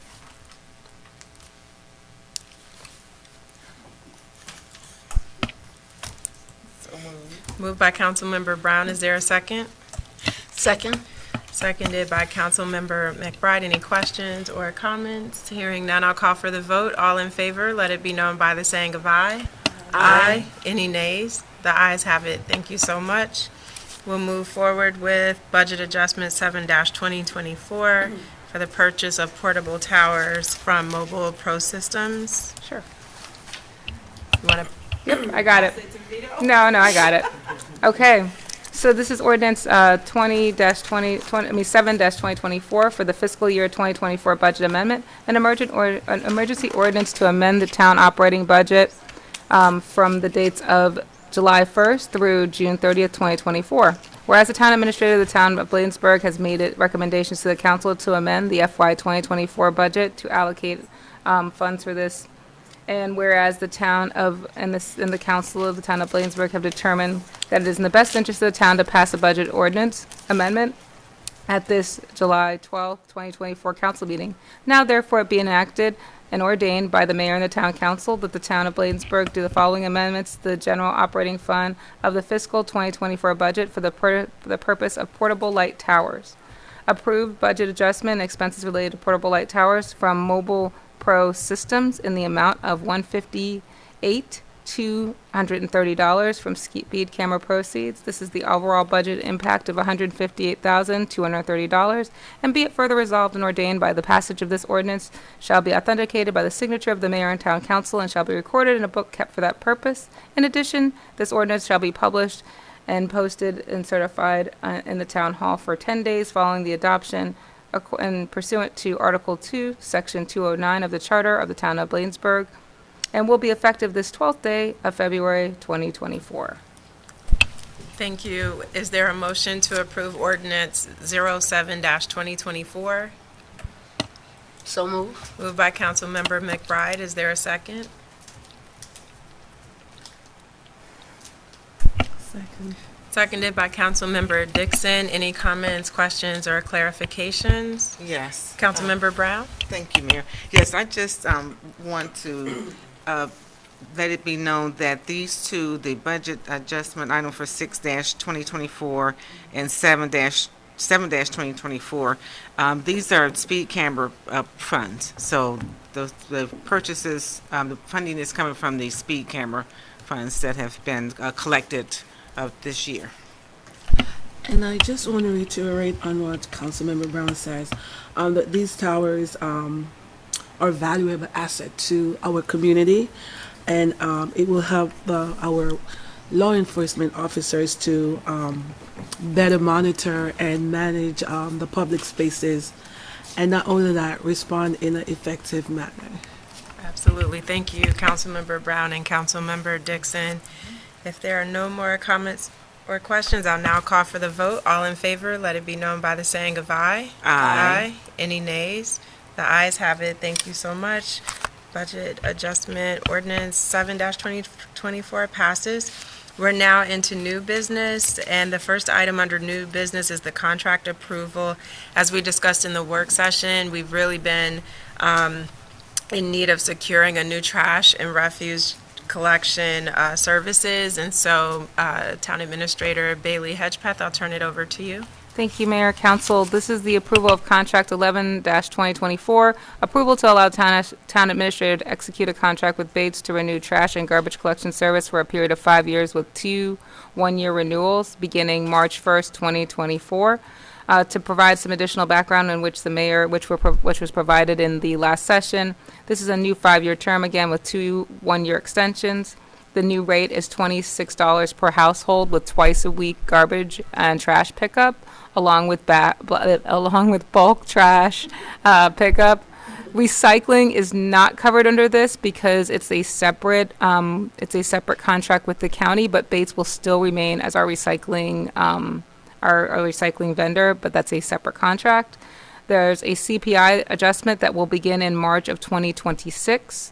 Moved by Councilmember Brown. Is there a second? Second. Seconded by Councilmember McBride. Any questions or comments? Hearing none, I'll call for the vote. All in favor, let it be known by the saying of aye. Aye. Any nays? The ayes have it. Thank you so much. We'll move forward with budget adjustment 7-2024 for the purchase of portable towers from Mobile Pro Systems. Sure. You want to? Yep, I got it. No, I got it. Okay, so this is ordinance 7-2024 for the fiscal year 2024 budget amendment, an emergency ordinance to amend the town operating budget from the dates of July 1st through June 30th, 2024. Whereas the town administrator of the town of Bladensburg has made it recommendations to the council to amend the FY 2024 budget to allocate funds for this. And whereas the town of, and the council of the town of Bladensburg have determined that it is in the best interest of the town to pass a budget ordinance amendment at this July 12th, 2024 council meeting. Now therefore it be enacted and ordained by the mayor and the town council that the town of Bladensburg do the following amendments to the general operating fund of the fiscal 2024 budget for the purpose of portable light towers. Approved budget adjustment and expenses related to portable light towers from Mobile Pro Systems in the amount of $158,230 from speed camera proceeds. This is the overall budget impact of $158,230. And be it further resolved and ordained by the passage of this ordinance shall be authenticated by the signature of the mayor and town council and shall be recorded in a book kept for that purpose. In addition, this ordinance shall be published and posted and certified in the town hall for 10 days following the adoption and pursuant to Article 2, Section 209 of the Charter of the Town of Bladensburg, and will be effective this 12th day of February 2024. Thank you. Is there a motion to approve ordinance 07-2024? So moved. Moved by Councilmember McBride. Is there a second? Second. Seconded by Councilmember Dixon. Any comments, questions, or clarifications? Yes. Councilmember Brown? Thank you, Mayor. Yes, I just want to let it be known that these two, the budget adjustment item for 6-2024 and 7-2024, these are speed camera funds. So the purchases, the funding is coming from the speed camera funds that have been collected this year. And I just want to reiterate on what Councilmember Brown says, that these towers are a valuable asset to our community, and it will help our law enforcement officers to better monitor and manage the public spaces, and not only that, respond in an effective manner. Absolutely. Thank you, Councilmember Brown and Councilmember Dixon. If there are no more comments or questions, I'll now call for the vote. All in favor, let it be known by the saying of aye. Aye. Any nays? The ayes have it. Thank you so much. Budget adjustment ordinance 7-2024 passes. We're now into new business, and the first item under new business is the contract approval. As we discussed in the work session, we've really been in need of securing a new trash and refuse collection services, and so Town Administrator Bailey Hedgepeth, I'll turn it over to you. Thank you, Mayor, Council. This is the approval of Contract 11-2024, approval to allow town administrator to execute a contract with Bates to renew trash and garbage collection service for a period of 5 years with 2 one-year renewals beginning March 1st, 2024. To provide some additional background in which the mayor, which was provided in the last session. This is a new 5-year term, again, with 2 one-year extensions. The new rate is $26 per household with twice-a-week garbage and trash pickup, along with bulk trash pickup. Recycling is not covered under this because it's a separate contract with the county, but Bates will still remain as our recycling our recycling vendor, but that's a separate contract. There's a CPI adjustment that will begin in March of 2026.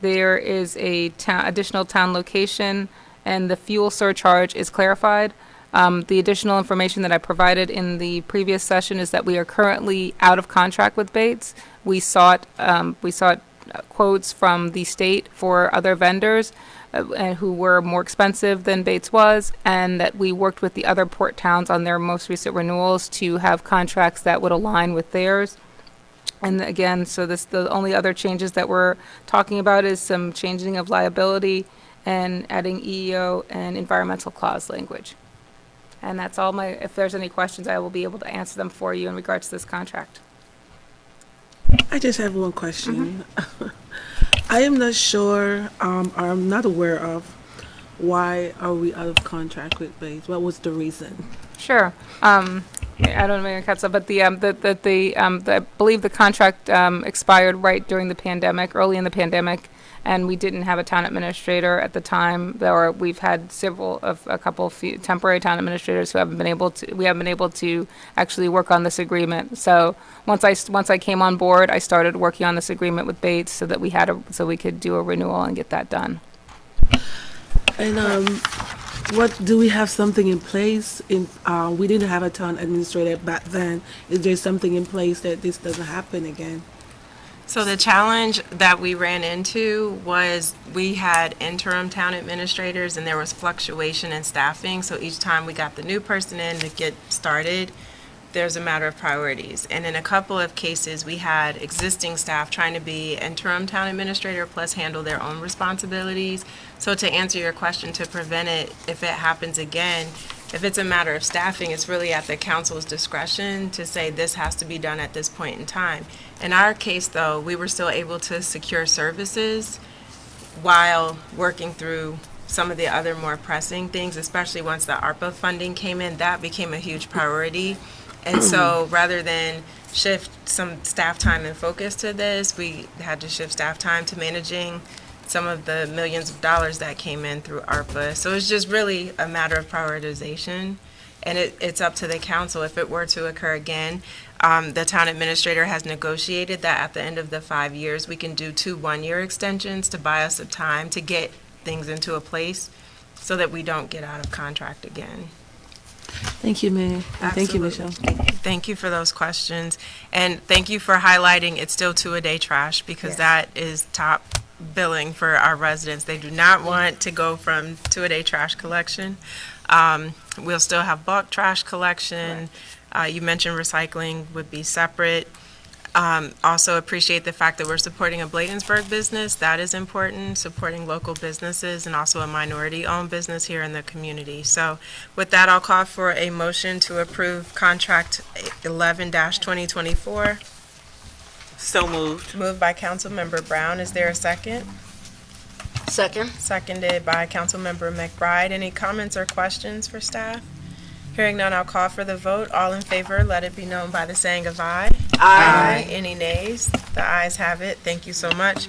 There is a additional town location, and the fuel surcharge is clarified. The additional information that I provided in the previous session is that we are currently out of contract with Bates. We sought quotes from the state for other vendors who were more expensive than Bates was, and that we worked with the other port towns on their most recent renewals to have contracts that would align with theirs. And again, so the only other changes that we're talking about is some changing of liability and adding EEO and environmental clause language. And that's all if there's any questions, I will be able to answer them for you in regards to this contract. I just have one question. I am not sure, or I'm not aware of why are we out of contract with Bates. What was the reason? Sure. I don't know, Mayor Katza, but I believe the contract expired right during the pandemic, early in the pandemic, and we didn't have a town administrator at the time. Or we've had a couple of few temporary town administrators who haven't been able to actually work on this agreement. So once I came on board, I started working on this agreement with Bates so that we could do a renewal and get that done. And what do we have something in place? We didn't have a town administrator back then. Is there something in place that this doesn't happen again? So the challenge that we ran into was we had interim town administrators and there was fluctuation in staffing. So each time we got the new person in to get started, there's a matter of priorities. And in a couple of cases, we had existing staff trying to be interim town administrator plus handle their own responsibilities. So to answer your question, to prevent it, if it happens again, if it's a matter of staffing, it's really at the council's discretion to say this has to be done at this point in time. In our case, though, we were still able to secure services while working through some of the other more pressing things, especially once the ARPA funding came in. That became a huge priority. And so rather than shift some staff time and focus to this, we had to shift staff time to managing some of the millions of dollars that came in through ARPA. So it's just really a matter of prioritization. And it's up to the council if it were to occur again. The town administrator has negotiated that at the end of the 5 years, we can do 2 one-year extensions to buy us some time to get things into a place so that we don't get out of contract again. Thank you, Mayor. And thank you, Michelle. Thank you for those questions. And thank you for highlighting it's still 2-a-day trash because that is top billing for our residents. They do not want to go from 2-a-day trash collection. We'll still have bulk trash collection. You mentioned recycling would be separate. Also appreciate the fact that we're supporting a Bladensburg business. That is important, supporting local businesses and also a minority-owned business here in the community. So with that, I'll call for a motion to approve contract 11-2024. So moved. Moved by Councilmember Brown. Is there a second? Second. Seconded by Councilmember McBride. Any comments or questions for staff? Hearing none, I'll call for the vote. All in favor, let it be known by the saying of aye. Aye. Any nays? The ayes have it. Thank you so much.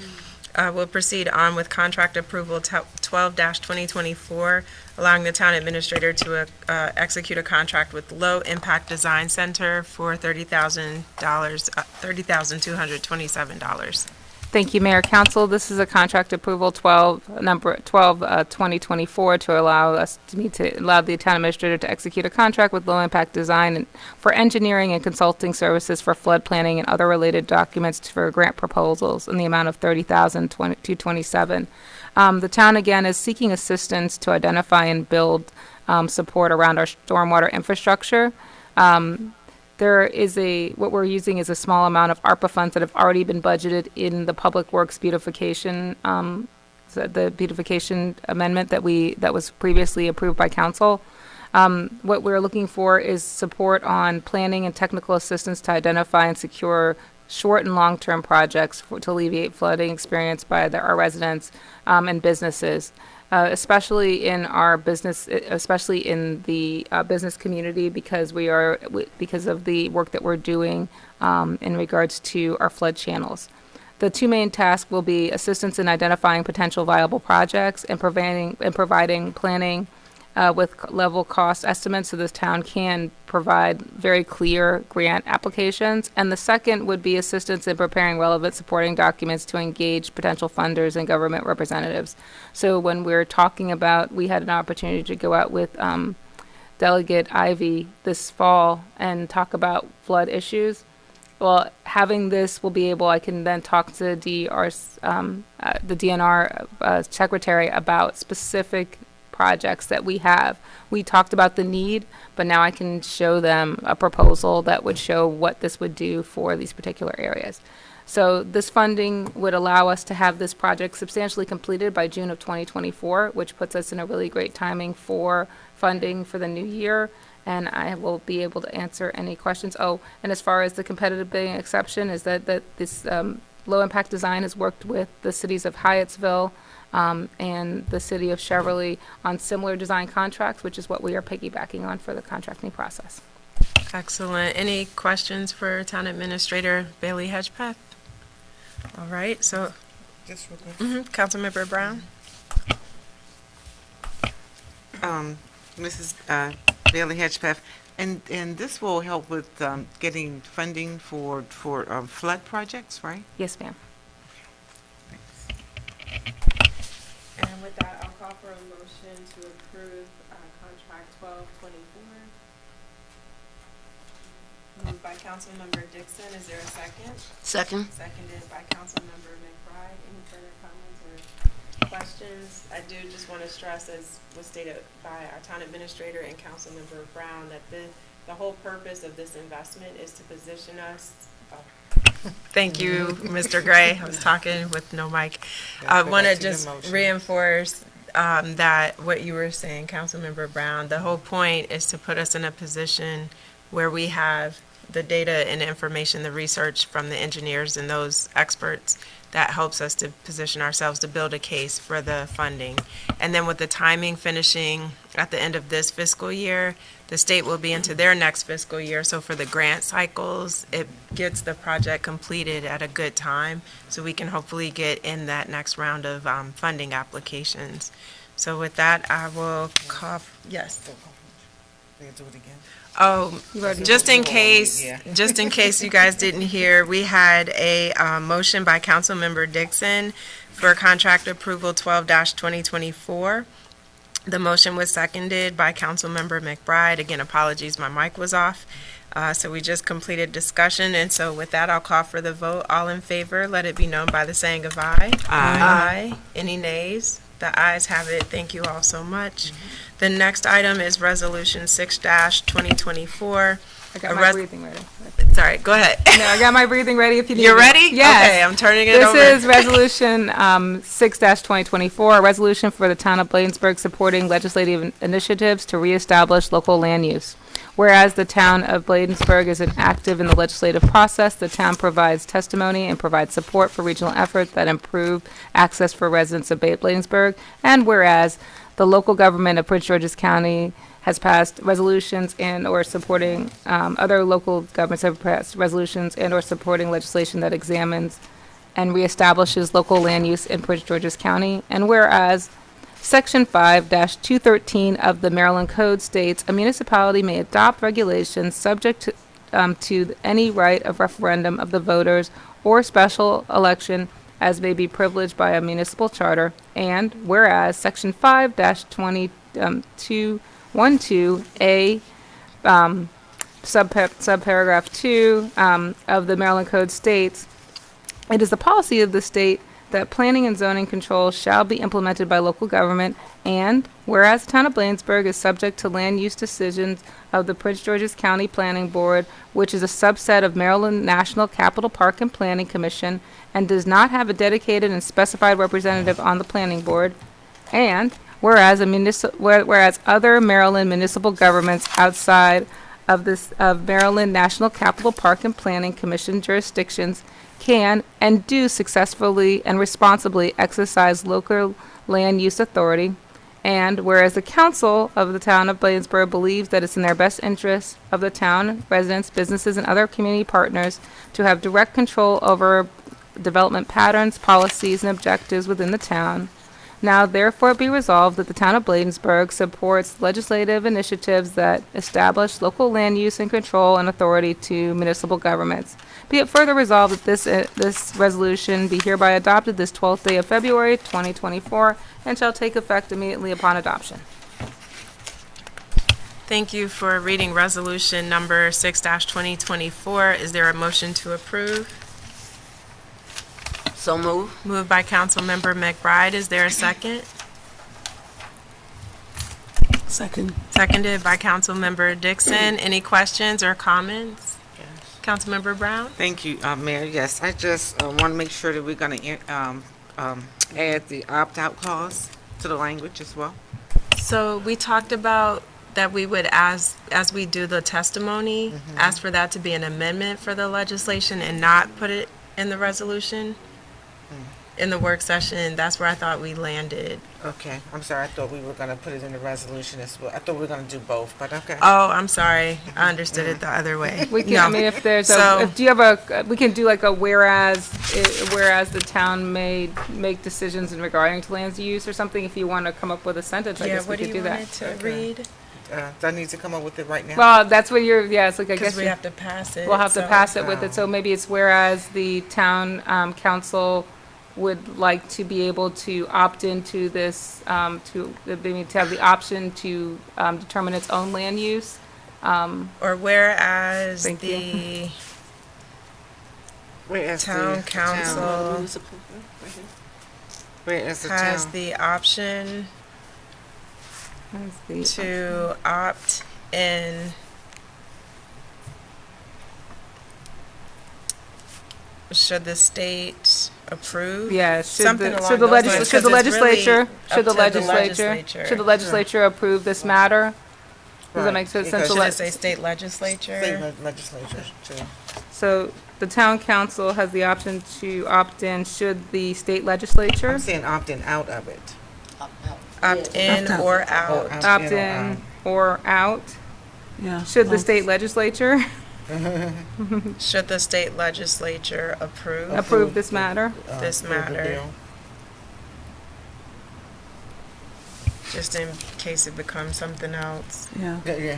We'll proceed on with contract approval 12-2024, allowing the town administrator to execute a contract with Low Impact Design Center for $30,227. Thank you, Mayor Council. This is a contract approval 2024 to allow the town administrator to execute a contract with Low Impact Design for engineering and consulting services for flood planning and other related documents for grant proposals in the amount of $30,227. The town again is seeking assistance to identify and build support around our stormwater infrastructure. What we're using is a small amount of ARPA funds that have already been budgeted in the Public Works beautification, the beautification amendment that was previously approved by council. What we're looking for is support on planning and technical assistance to identify and secure short and long-term projects to alleviate flooding experienced by our residents and businesses. Especially in our business, especially in the business community, because of the work that we're doing in regards to our flood channels. The 2 main tasks will be assistance in identifying potential viable projects and providing planning with level cost estimates so this town can provide very clear grant applications. And the second would be assistance in preparing relevant supporting documents to engage potential funders and government representatives. So when we're talking about, we had an opportunity to go out with Delegate Ivy this fall and talk about flood issues. Well, having this will be able, I can then talk to the DNR secretary about specific projects that we have. We talked about the need, but now I can show them a proposal that would show what this would do for these particular areas. So this funding would allow us to have this project substantially completed by June of 2024, which puts us in a really great timing for funding for the new year. And I will be able to answer any questions. Oh, and as far as the competitive bidding exception is that this low impact design has worked with the cities of Hyattsville, and the city of Cheverly on similar design contracts, which is what we are piggybacking on for the contracting process. Excellent. Any questions for Town Administrator Bailey Hedgepeth? All right, so Just real quick. Councilmember Brown? Mrs. Bailey Hedgepeth, and this will help with getting funding for flood projects, right? Yes, ma'am. And with that, I'll call for a motion to approve contract 1224. Moved by Councilmember Dixon. Is there a second? Second. Seconded by Councilmember McBride. Any further comments or questions? I do just want to stress, as was stated by our town administrator and Councilmember Brown, that the whole purpose of this investment is to position us. Thank you, Mr. Gray. I was talking with no mic. I want to just reinforce that what you were saying, Councilmember Brown, the whole point is to put us in a position where we have the data and information, the research from the engineers and those experts that helps us to position ourselves to build a case for the funding. And then with the timing finishing at the end of this fiscal year, the state will be into their next fiscal year. So for the grant cycles, it gets the project completed at a good time so we can hopefully get in that next round of funding applications. So with that, I will call, yes. Do it again. Oh, just in case you guys didn't hear, we had a motion by Councilmember Dixon for contract approval 12-2024. The motion was seconded by Councilmember McBride. Again, apologies, my mic was off. So we just completed discussion, and so with that, I'll call for the vote. All in favor, let it be known by the saying of aye. Aye. Any nays? The ayes have it. Thank you all so much. The next item is Resolution 6-2024. I got my breathing ready. Sorry, go ahead. No, I got my breathing ready if you need You're it. ready? Yes. Okay, I'm turning it over. This is Resolution 6-2024, a resolution for the town of Bladensburg supporting legislative initiatives to reestablish local land use. Whereas the town of Bladensburg is active in the legislative process, the town provides testimony and provides support for regional efforts that improve access for residents of Bladensburg. And whereas the local government of Prince George's County has passed resolutions and or supporting, other local governments have passed resolutions and or supporting legislation that examines and reestablishes local land use in Prince George's County. And whereas Section 5-213 of the Maryland Code states a municipality may adopt regulations subject to any right of referendum of the voters or special election as may be privileged by a municipal charter. And whereas Section 5-212A subparagraph 2 of the Maryland Code states, it is the policy of the state that planning and zoning controls shall be implemented by local government, and whereas the town of Bladensburg is subject to land use decisions of the Prince George's County Planning Board, which is a subset of Maryland National Capital Park and Planning Commission, and does not have a dedicated and specified representative on the planning board, and whereas other Maryland municipal governments outside of Maryland National Capital Park and Planning Commission jurisdictions can and do successfully and responsibly exercise local land use authority, and whereas the council of the town of Bladensburg believes that it's in their best interest of the town, residents, businesses, and other community partners to have direct control over development patterns, policies, and objectives within the town. Now therefore be resolved that the town of Bladensburg supports legislative initiatives that establish local land use and control and authority to municipal governments. Be it further resolved that this resolution be hereby adopted this 12th day of February 2024 and shall take effect immediately upon adoption. Thank you for reading resolution number 6-2024. Is there a motion to approve? So move. Moved by Councilmember McBride. Is there a second? Second. Seconded by Councilmember Dixon. Any questions or comments? Councilmember Brown? Thank you, Mayor. Yes, I just want to make sure that we're going to add the opt-out clause to the language as well. So we talked about that we would, as we do the testimony, ask for that to be an amendment for the legislation and not put it in the resolution. in the work session. That's where I thought we landed. Okay, I'm sorry, I thought we were gonna put it in the resolution as well. I thought we were gonna do both, but okay. Oh, I'm sorry. I understood it the other way. We can, No. I mean, if there's So- if do you have we can do like a whereas the town may make decisions in regarding to land use or something, if you want to come up with a sentence, I Yeah, guess we what do could you do want that. it to read? Do I need to come up with it right now? Well, that's what it's like, I Because guess we have to pass it. we'll have to so- pass it with it, so maybe it's whereas the town council would like to be able to opt into this, they need to have the option to determine its own land use. Or whereas Thank you. the Where is town the council Where is the has town? the option That's the to opt in should the state approve? Yeah, Something along should the those lines, should the 'cause it's really legislature, up should the to the legislature, legislature. should the legislature approve this matter? Does that Right, make sense? because- Since the Should le- it say state legislature? State legislature, too. So the town council has the option to opt in should the state legislature I'm saying opting out of it. Opt in or out? opt in or out? Yeah. Should the state legislature Should the state legislature approve approve this matter? this approve the matter? bill. Just in case it becomes something else? Yeah. Yeah.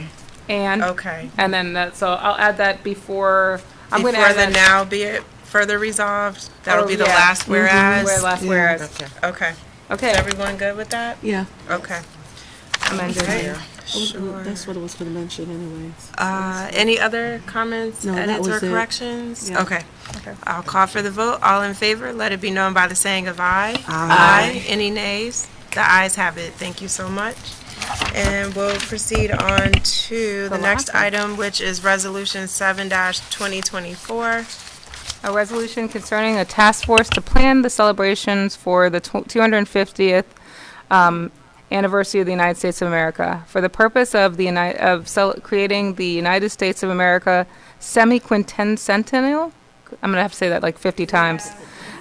And, Okay. and then that, so I'll add that before, I'm gonna Before add the that. now be it further resolved? That'll Oh, be the yeah. last whereas? Where last whereas. Okay. Okay. Is Okay, everyone good with that? Yeah. Okay. amended. Okay. Sure. That's what I was going to mention anyways. Any other comments, No, that edits, or was it. corrections? Yeah. Okay. Okay. I'll call for the vote. All in favor, let it be known by the saying of aye. Aye. Any nays? The ayes have it. Thank you so much. And we'll proceed on to the The next last one. item, which is Resolution 7-2024. A resolution concerning a task force to plan the celebrations for the 250th anniversary of the United States of America for the purpose of creating the United States of America semi-quincentennial. I'm gonna have to say that like 50 times.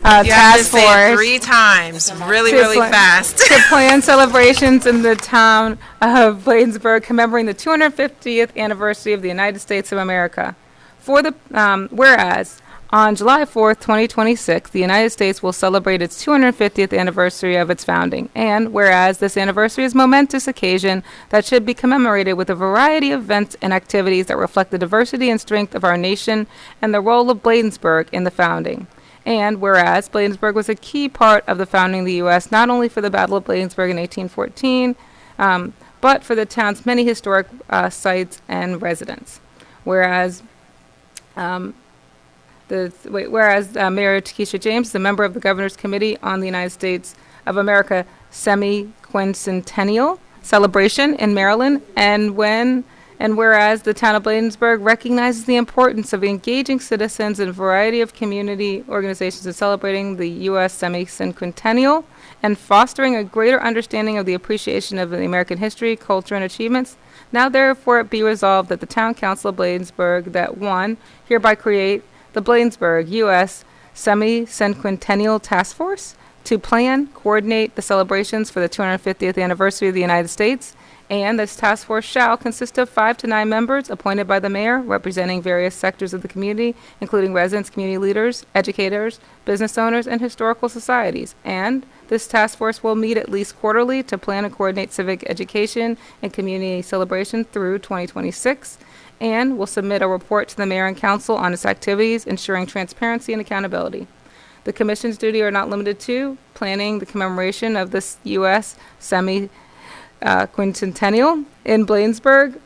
You have to Task say it force 3 times, really, To really plan- fast. to plan celebrations in the town of Bladensburg commemorating the 250th anniversary of the United States of America. For the whereas on July 4th, 2026, the United States will celebrate its 250th anniversary of its founding. And whereas this anniversary is a momentous occasion that should be commemorated with a variety of events and activities that reflect the diversity and strength of our nation and the role of Bladensburg in the founding. And whereas Bladensburg was a key part of the founding of the U.S., not only for the Battle of Bladensburg in 1814, but for the town's many historic sites and residents. Whereas Mayor Takesha James is a member of the Governor's Committee on the United States of America Semi-Quincentennial Celebration in Maryland, and whereas the town of Bladensburg recognizes the importance of engaging citizens in a variety of community organizations in celebrating the U.S. Semi-Quincentennial and fostering a greater understanding of the appreciation of the American history, culture, and achievements, now therefore it be resolved that the Town Council of Bladensburg that 1, hereby create the Bladensburg U.S. Semi-Quincentennial Task Force to plan, coordinate the celebrations for the 250th anniversary of the United States, and this task force shall consist of 5 to 9 members appointed by the mayor, representing various sectors of the community, including residents, community leaders, educators, business owners, and historical societies. And this task force will meet at least quarterly to plan and coordinate civic education and community celebration through 2026, and will submit a report to the mayor and council on its activities, ensuring transparency and accountability. The commission's duty are not limited to planning the commemoration of this U.S. Semi-Quincentennial in Bladensburg,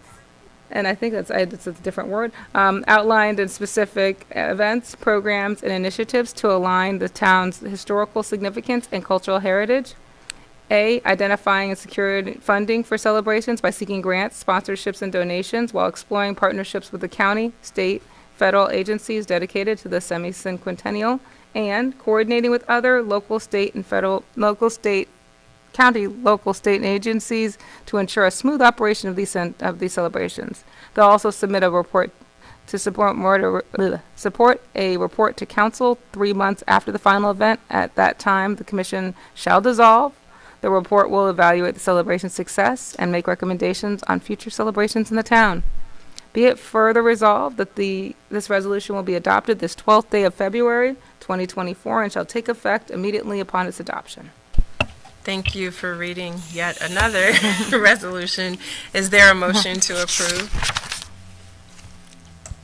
and I think it's a different word, outlined in specific events, programs, and initiatives to align the town's historical significance and cultural heritage. A, identifying and securing funding for celebrations by seeking grants, sponsorships, and donations while exploring partnerships with the county, state, federal agencies dedicated to the semi-cinquentennial, and coordinating with other local, state, and county, local, state, and agencies to ensure a smooth operation of these celebrations. They'll also submit a report to support a report to council 3 months after the final event. At that time, the commission shall dissolve. The report will evaluate the celebration's success and make recommendations on future celebrations in the town. Be it further resolved that this resolution will be adopted this 12th day of February 2024 and shall take effect immediately upon its adoption. Thank you for reading yet another resolution. Is there a motion to approve?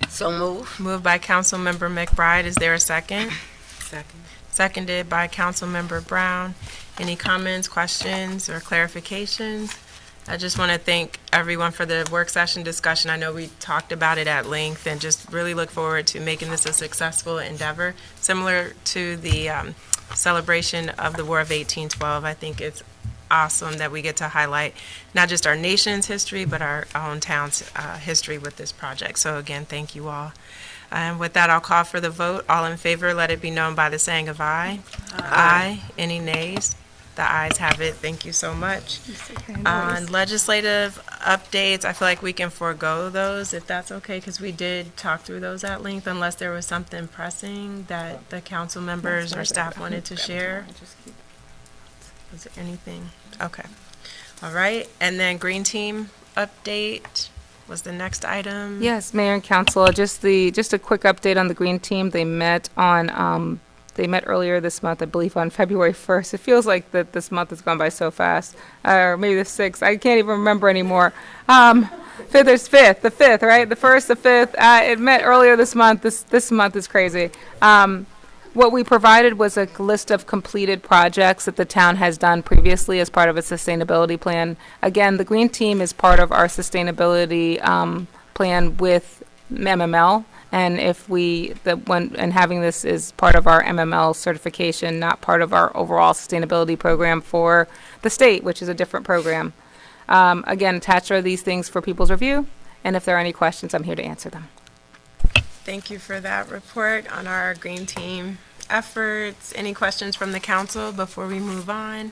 So move. Moved by Councilmember McBride. Is there a second? Second. Seconded by Councilmember Brown. Any comments, questions, or clarifications? I just want to thank everyone for the work session discussion. I know we talked about it at length and just really look forward to making this a successful endeavor. Similar to the celebration of the War of 1812, I think it's awesome that we get to highlight not just our nation's history, but our own town's history with this project. So again, thank you all. And with that, I'll call for the vote. All in favor, let it be known by the saying of aye. Aye. Any nays? The ayes have it. Thank you so much. On legislative updates, I feel like we can forego those if that's okay, because we did talk through those at length, unless there was something pressing that the council members or staff wanted to share. Was there anything? Okay. All right. And then Green Team update was the next item. Yes, Mayor and Council, just a quick update on the Green Team. They met earlier this month, I believe on February 1st. It feels like that this month has gone by so fast. Or maybe the 6th. I can't even remember anymore. The 5th, right? The 1st, the 5th. It met earlier this month. This month is crazy. What we provided was a list of completed projects that the town has done previously as part of a sustainability plan. Again, the Green Team is part of our sustainability plan with MML. And having this is part of our MML certification, not part of our overall sustainability program for the state, which is a different program. Again, attached are these things for people's review, and if there are any questions, I'm here to answer them. Thank you for that report on our Green Team efforts. Any questions from the council before we move on?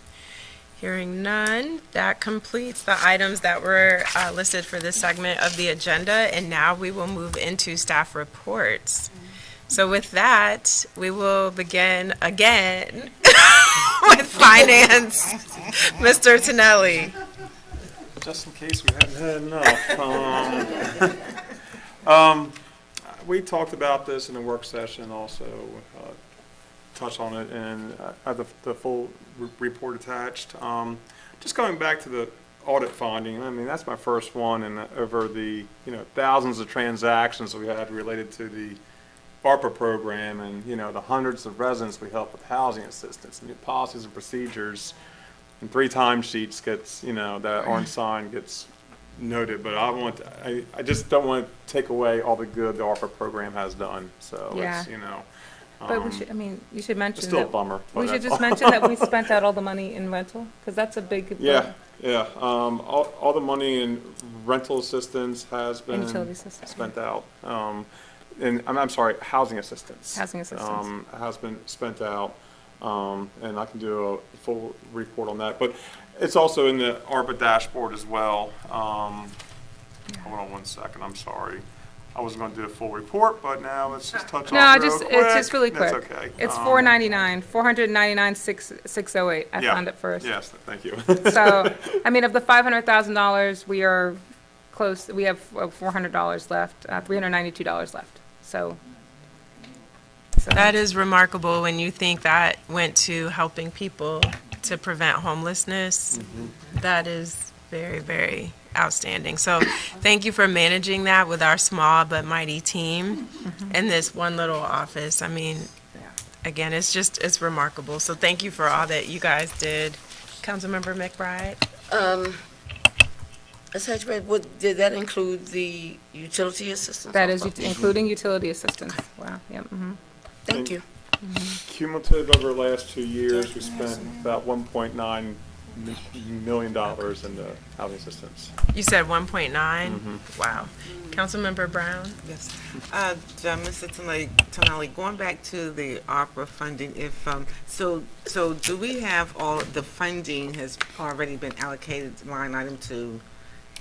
Hearing none, that completes the items that were listed for this segment of the agenda, and now we will move into staff reports. So with that, we will begin again with finance. Mr. Tonelli. Just in case we haven't had enough. We talked about this in the work session also, touched on it, and I have the full report attached. Just going back to the audit finding, I mean, that's my first one, and over the thousands of transactions we had related to the ARPA program, and the hundreds of residents we help with housing assistance, new policies and procedures, and 3 timesheets gets that aren't signed gets noted. But I just don't want to take away all the good the ARPA program has done. So Yeah. it's But you should mention it's still a that bummer. we but should that's just mention that we spent out all the money in rental, because that's a big. Yeah. All the money in rental assistance has been utility assistance. spent out. And I'm sorry, housing assistance. Housing assistance. Has been spent out. And I can do a full report on that. But it's also in the ARPA dashboard as well. Hold on one second. I'm sorry. I was going to do a full report, but now let's just touch on it real quick. It's just really quick. That's okay. It's $499,608. I found it first. Yes, thank you. So, I mean, of the $500,000, we are close. We have $400 left, $392 left. So That is remarkable when you think that went to helping people to prevent homelessness. That is very, very outstanding. So thank you for managing that with our small but mighty team in this one little office. I mean, again, it's remarkable. So thank you for all that you guys did. Councilmember McBride? Did that include the utility assistance? that is including utility assistance. Wow. Yeah. Thank you. Cumulative over the last 2 years, we spent about $1.9 million in the housing assistance. You said 1.9? Wow. Councilmember Brown? Yes. Mr. Tonelli, going back to the ARPA funding, so do we have all the funding has already been allocated line item to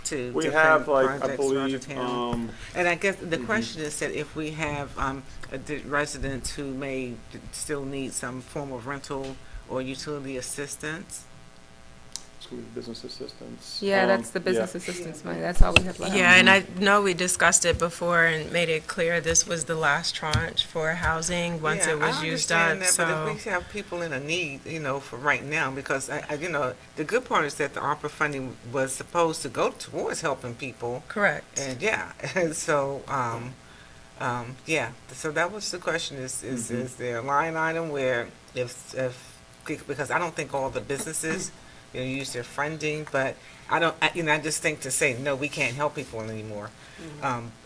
to We different have, like, I projects throughout the believe, town? And I guess the question is that if we have residents who may still need some form of rental or utility assistance. school business assistance. Yeah, that's the yeah. business assistance money. That's all we have left. Yeah, and I know we discussed it before and made it clear this was the last tranche for housing once Yeah, it was I used understand up, that, so. but if we have people in a need, for right now, because the good part is that the ARPA funding was supposed to go towards helping people. Correct. And yeah, and so, yeah, so that was the question, is there a line item where because I don't think all the businesses, use their funding, but I just think to say, no, we can't help people anymore.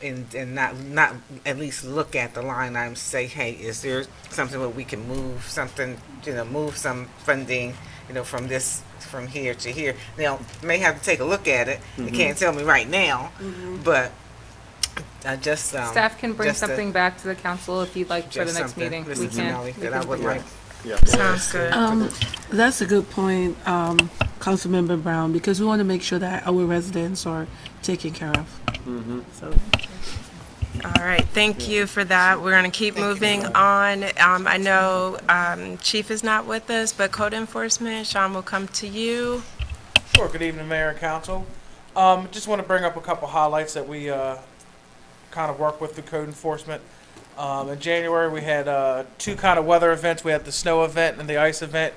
And not at least look at the line items, say, hey, is there something where we can move something, move some funding, from here to here. Now, may have to take a look at it. You can't tell me right now, but I just Staff can bring just something back to the council if you'd like for the just next something, meeting. We Mrs. can. Finelli, we that can I would bring like. it. Yeah. Sounds good. That's a good point, Councilmember Brown, because we want to make sure that our residents are taken care of. So, All right, thank you for that. We're going to keep moving on. I know Chief is not with us, but code enforcement, Sean, will come to you. Sure. Good evening, Mayor and Council. Just want to bring up a couple highlights that we kind of work with the code enforcement. In January, we had two kind of weather events. We had the snow event and the ice event,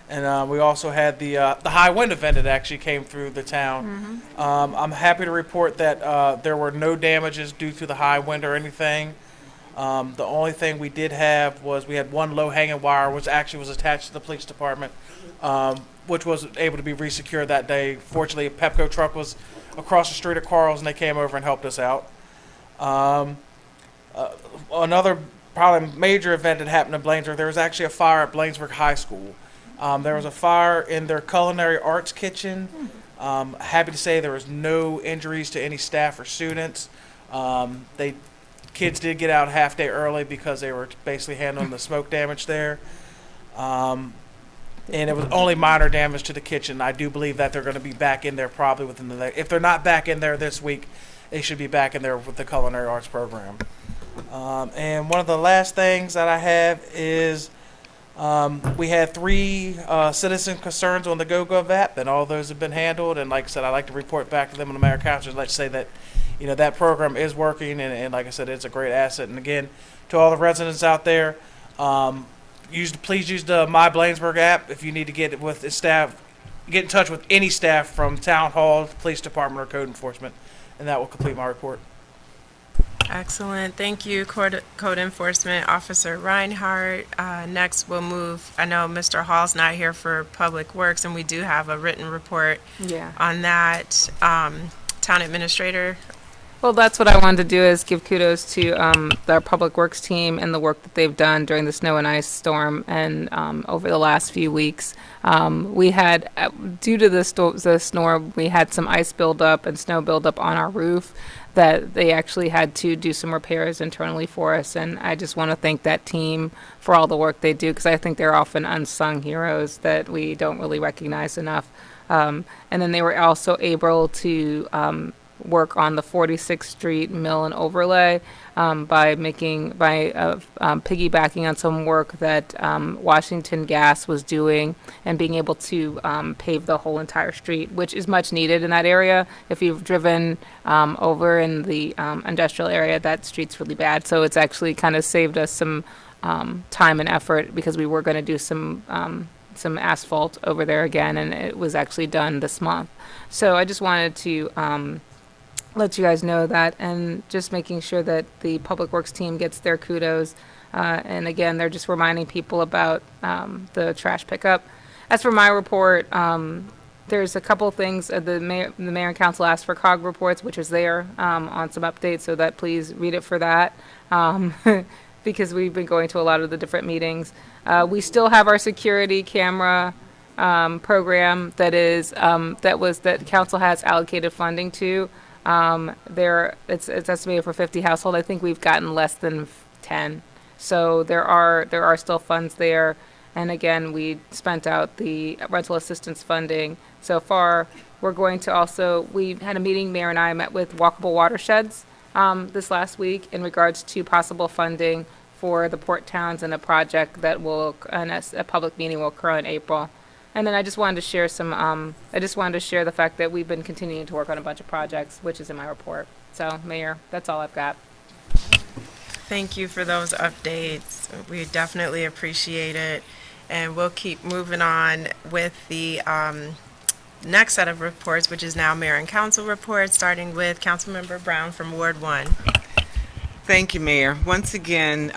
and we also had the high wind event that actually came through the town. I'm happy to report that there were no damages due to the high wind or anything. The only thing we did have was we had one low-hanging wire, which actually was attached to the police department, which was able to be resecured that day. Fortunately, a Pepco truck was across the street at Carl's, and they came over and helped us out. Another probably major event that happened in Bladensburg, there was actually a fire at Bladensburg High School. There was a fire in their culinary arts kitchen. Happy to say there was no injuries to any staff or students. Kids did get out half day early because they were basically handling the smoke damage there. And it was only minor damage to the kitchen. I do believe that they're going to be back in there probably within if they're not back in there this week, they should be back in there with the culinary arts program. And one of the last things that I have is we had 3 citizen concerns on the GoGov app, and all those have been handled. And like I said, I'd like to report back to them on the mayor council. Let's say that that program is working, and like I said, it's a great asset. And again, to all the residents out there, please use the My Bladensburg app if you need to get with the staff. Get in touch with any staff from town hall, police department, or code enforcement, and that will complete my report. Excellent. Thank you, Code Enforcement Officer Reinhardt. Next, we'll move. I know Mr. Hall's not here for Public Works, and we do have a written report on that. Town Administrator. Well, that's what I wanted to do, is give kudos to our Public Works team and the work that they've done during the snow and ice storm and over the last few weeks. We had, due to the storm, we had some ice buildup and snow buildup on our roof that they actually had to do some repairs internally for us. And I just want to thank that team for all the work they do, because I think they're often unsung heroes that we don't really recognize enough. And then they were also able to work on the 46th Street mill and overlay by piggybacking on some work that Washington Gas was doing and being able to pave the whole entire street, which is much needed in that area. If you've driven over in the industrial area, that street's really bad. So it's actually kind of saved us some time and effort, because we were going to do some asphalt over there again, and it was actually done this month. So I just wanted to let you guys know that, and just making sure that the Public Works team gets their kudos. And again, they're just reminding people about the trash pickup. As for my report, there's a couple things. The mayor and council asked for COG reports, which is there on some updates, so that please read it for that, because we've been going to a lot of the different meetings. We still have our security camera program that council has allocated funding to. It's estimated for 50 households. I think we've gotten less than 10. So there are still funds there. And again, we spent out the rental assistance funding so far. We're going to also, we had a meeting, Mayor and I met with Walkable Watersheds this last week in regards to possible funding for the Port Townsend, a project that will, and a public meeting will occur in April. And then I just wanted to share the fact that we've been continuing to work on a bunch of projects, which is in my report. So, Mayor, that's all I've got. Thank you for those updates. We definitely appreciate it. And we'll keep moving on with the next set of reports, which is now Mayor and Council reports, starting with Councilmember Brown from Ward 1. Thank you, Mayor. Once again,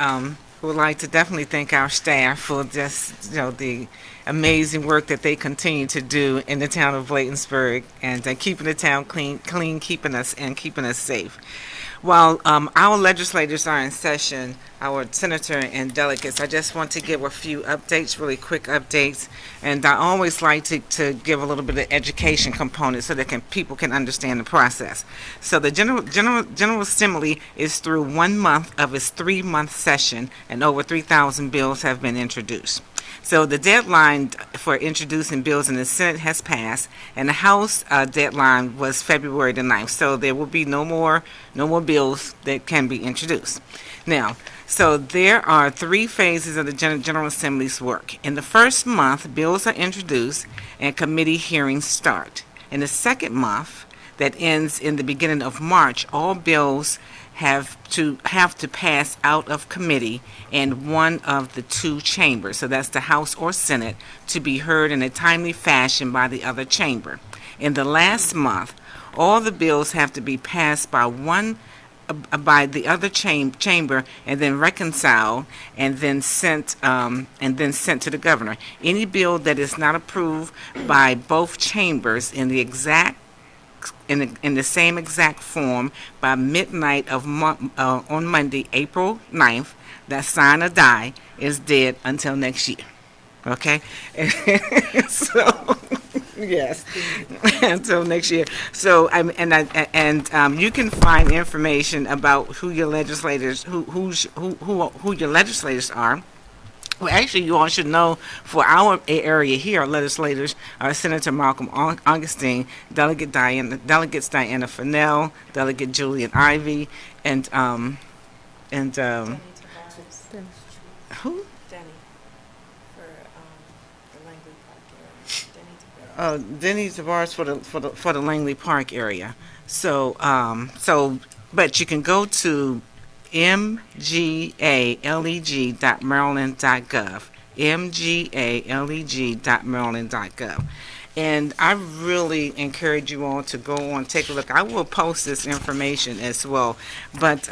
we would like to definitely thank our staff for just, the amazing work that they continue to do in the town of Bladensburg and keeping the town clean, keeping us safe. While our legislators are in session, our senator and delegates, I just want to give a few updates, really quick updates. And I always like to give a little bit of education component so that people can understand the process. So the General Assembly is through 1 month of its 3-month session, and over 3,000 bills have been introduced. So the deadline for introducing bills in the Senate has passed, and the House deadline was February the 9th. So there will be no more bills that can be introduced. Now, so there are 3 phases of the General Assembly's work. In the first month, bills are introduced and committee hearings start. In the second month, that ends in the beginning of March, all bills have to pass out of committee in one of the 2 chambers. So that's the House or Senate, to be heard in a timely fashion by the other chamber. In the last month, all the bills have to be passed by the other chamber and then reconciled and then sent to the governor. Any bill that is not approved by both chambers in the same exact form by midnight on Monday, April 9th, that sign or die is dead until next year. Okay? So, yes, until next year. So, you can find information about who your legislators, who your legislators are. Well, actually, you all should know for our area here, our legislators are Senator Malcolm Augustine, Delegates Diana Fennell, Delegate Julian Ivey, and who? Denny for the Langley Park area. Denny Tavares for the Langley Park area. So but you can go to mgaleg.maryland.gov, mgaleg.maryland.gov. And I really encourage you all to go on, take a look. I will post this information as well. But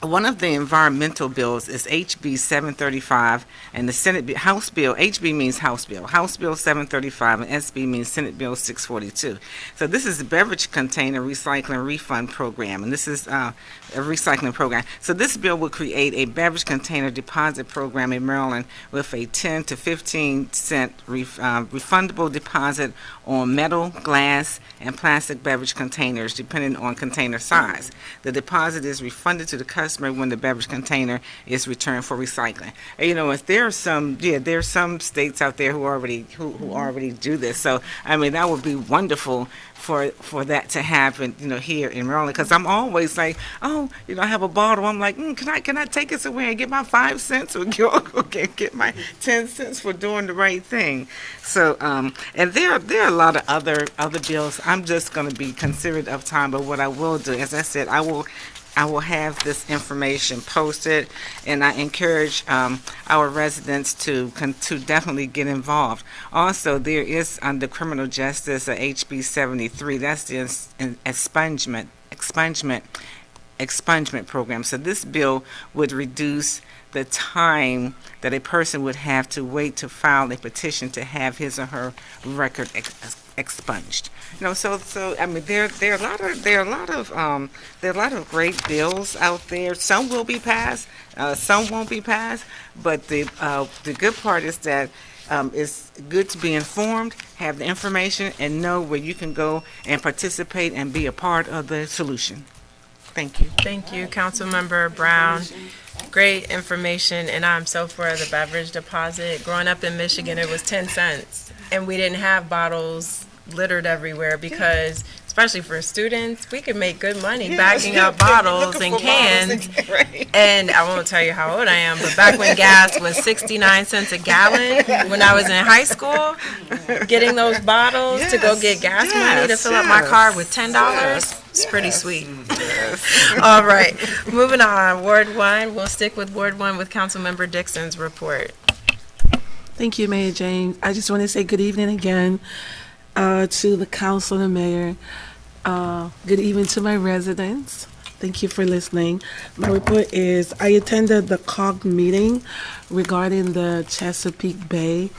one of the environmental bills is HB 735, and the House Bill, HB means House Bill 735, and SB means Senate Bill 642. So this is the Beverage Container Recycling Refund Program, and this is a recycling program. So this bill will create a beverage container deposit program in Maryland with a 10 to 15 cent refundable deposit on metal, glass, and plastic beverage containers, depending on container size. The deposit is refunded to the customer when the beverage container is returned for recycling. And, there are some states out there who already do this. So that would be wonderful for that to happen, here in Maryland. Because I'm always like, I have a bottle. I'm like, can I take this away and get my 5 cents or get my 10 cents for doing the right thing? So, and there are a lot of other bills. I'm just going to be considerate of time, but what I will do, as I said, I will have this information posted, and I encourage our residents to definitely get involved. Also, there is under criminal justice a HB 73. That's the expungement program. So this bill would reduce the time that a person would have to wait to file a petition to have his or her record expunged. There are a lot of great bills out there. Some will be passed, some won't be passed. But the good part is that it's good to be informed, have the information, and know where you can go and participate and be a part of the solution. Thank you. Thank you, Councilmember Brown. Great information, and I'm so for the beverage deposit. Growing up in Michigan, it was 10 cents, and we didn't have bottles littered everywhere because, especially for students, we could make good money bagging up bottles and cans. And I won't tell you how old I am, but back when gas was 69 cents a gallon, when I was in high school, getting those bottles to go get gas money to fill up my car with $10, it's pretty sweet. All right, moving on. Ward 1, we'll stick with Ward 1 with Councilmember Dixon's report. Thank you, Mayor James. I just want to say good evening again to the council and mayor. Good evening to my residents. Thank you for listening. My report is I attended the COG meeting regarding the Chesapeake Bay,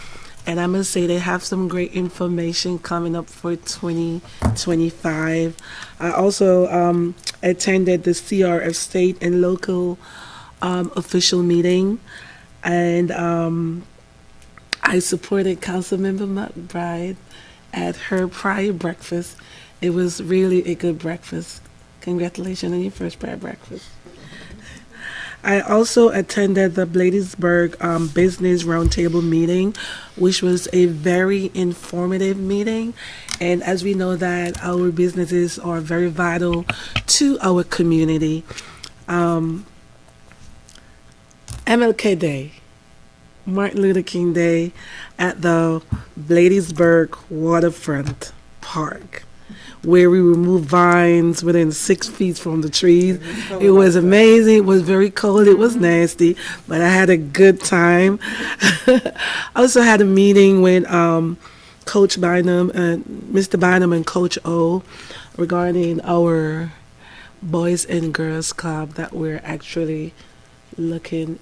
and I must say they have some great information coming up for 2025. I also attended the CRF state and local official meeting, and I supported Councilmember McBride at her prior breakfast. It was really a good breakfast. Congratulations on your first prior breakfast. I also attended the Bladensburg Business Roundtable meeting, which was a very informative meeting. And as we know that our businesses are very vital to our community. MLK Day, Martin Luther King Day at the Bladensburg Waterfront Park, where we removed vines within 6 feet from the trees. It was amazing. It was very cold. It was nasty, but I had a good time. I also had a meeting with Coach Bynum and Mr. Bynum and Coach O regarding our Boys and Girls Club that we're actually looking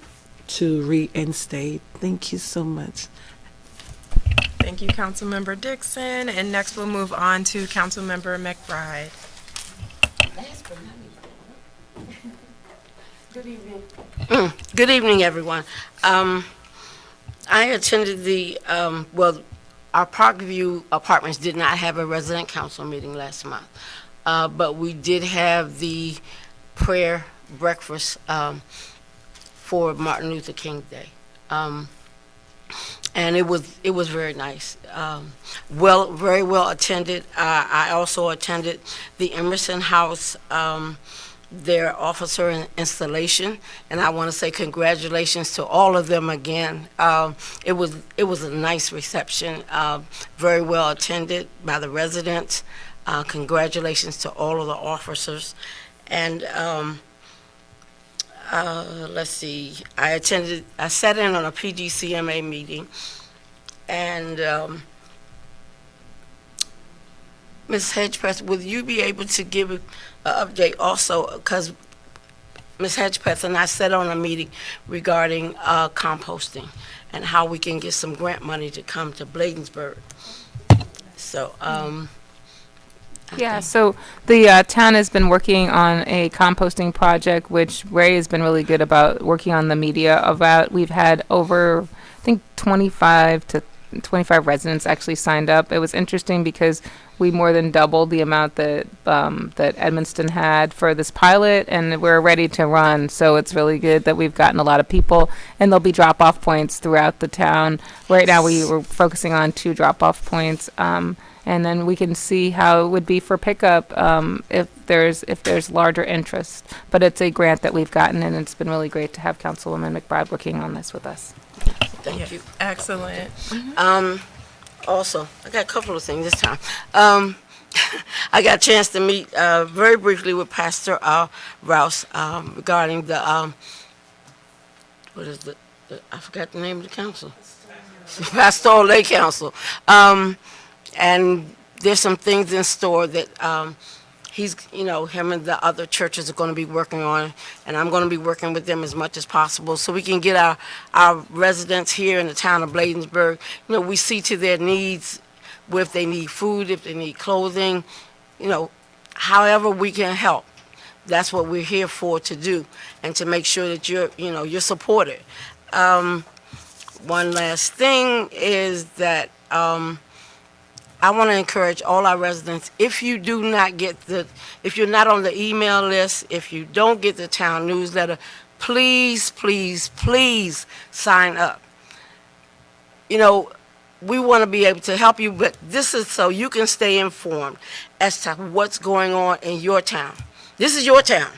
to reinstate. Thank you so much. Thank you, Councilmember Dixon. And next we'll move on to Councilmember McBride. Good evening, everyone. I attended the, our Parkview Apartments did not have a resident council meeting last month, but we did have the prayer breakfast for Martin Luther King Day. And it was very nice. Very well attended. I also attended the Emerson House, their officer installation, and I want to say congratulations to all of them again. It was a nice reception, very well attended by the residents. Congratulations to all of the officers, and let's see, I sat in on a PGCMA meeting, and Ms. Hedgepeth, will you be able to give an update also, because Ms. Hedgepeth and I sat on a meeting regarding composting and how we can get some grant money to come to Bladensburg. So, Yeah, so the town has been working on a composting project, which Ray has been really good about working on the media about. We've had over, I think, 25 residents actually signed up. It was interesting because we more than doubled the amount that that Edmonston had for this pilot, and we're ready to run. So it's really good that we've gotten a lot of people, and there'll be drop-off points throughout the town. Right now we were focusing on 2 drop-off points. And then we can see how it would be for pickup if there's larger interest. But it's a grant that we've gotten, and it's been really great to have Councilwoman McBride working on this with us. thank you. Excellent. Also, I got a couple of things this time. I got a chance to meet very briefly with Pastor Rouse regarding the, what is the, I forgot the name of the council. Pastoral Lay Council. And there's some things in store that he's, him and the other churches are going to be working on, and I'm going to be working with them as much as possible so we can get our residents here in the town of Bladensburg, we see to their needs, if they need food, if they need clothing, however we can help. That's what we're here for to do, and to make sure that you're supported. One last thing is that I want to encourage all our residents, if you do not if you're not on the email list, if you don't get the town newsletter, please, please, please sign up. we want to be able to help you, but this is so you can stay informed as to what's going on in your town. This is your town,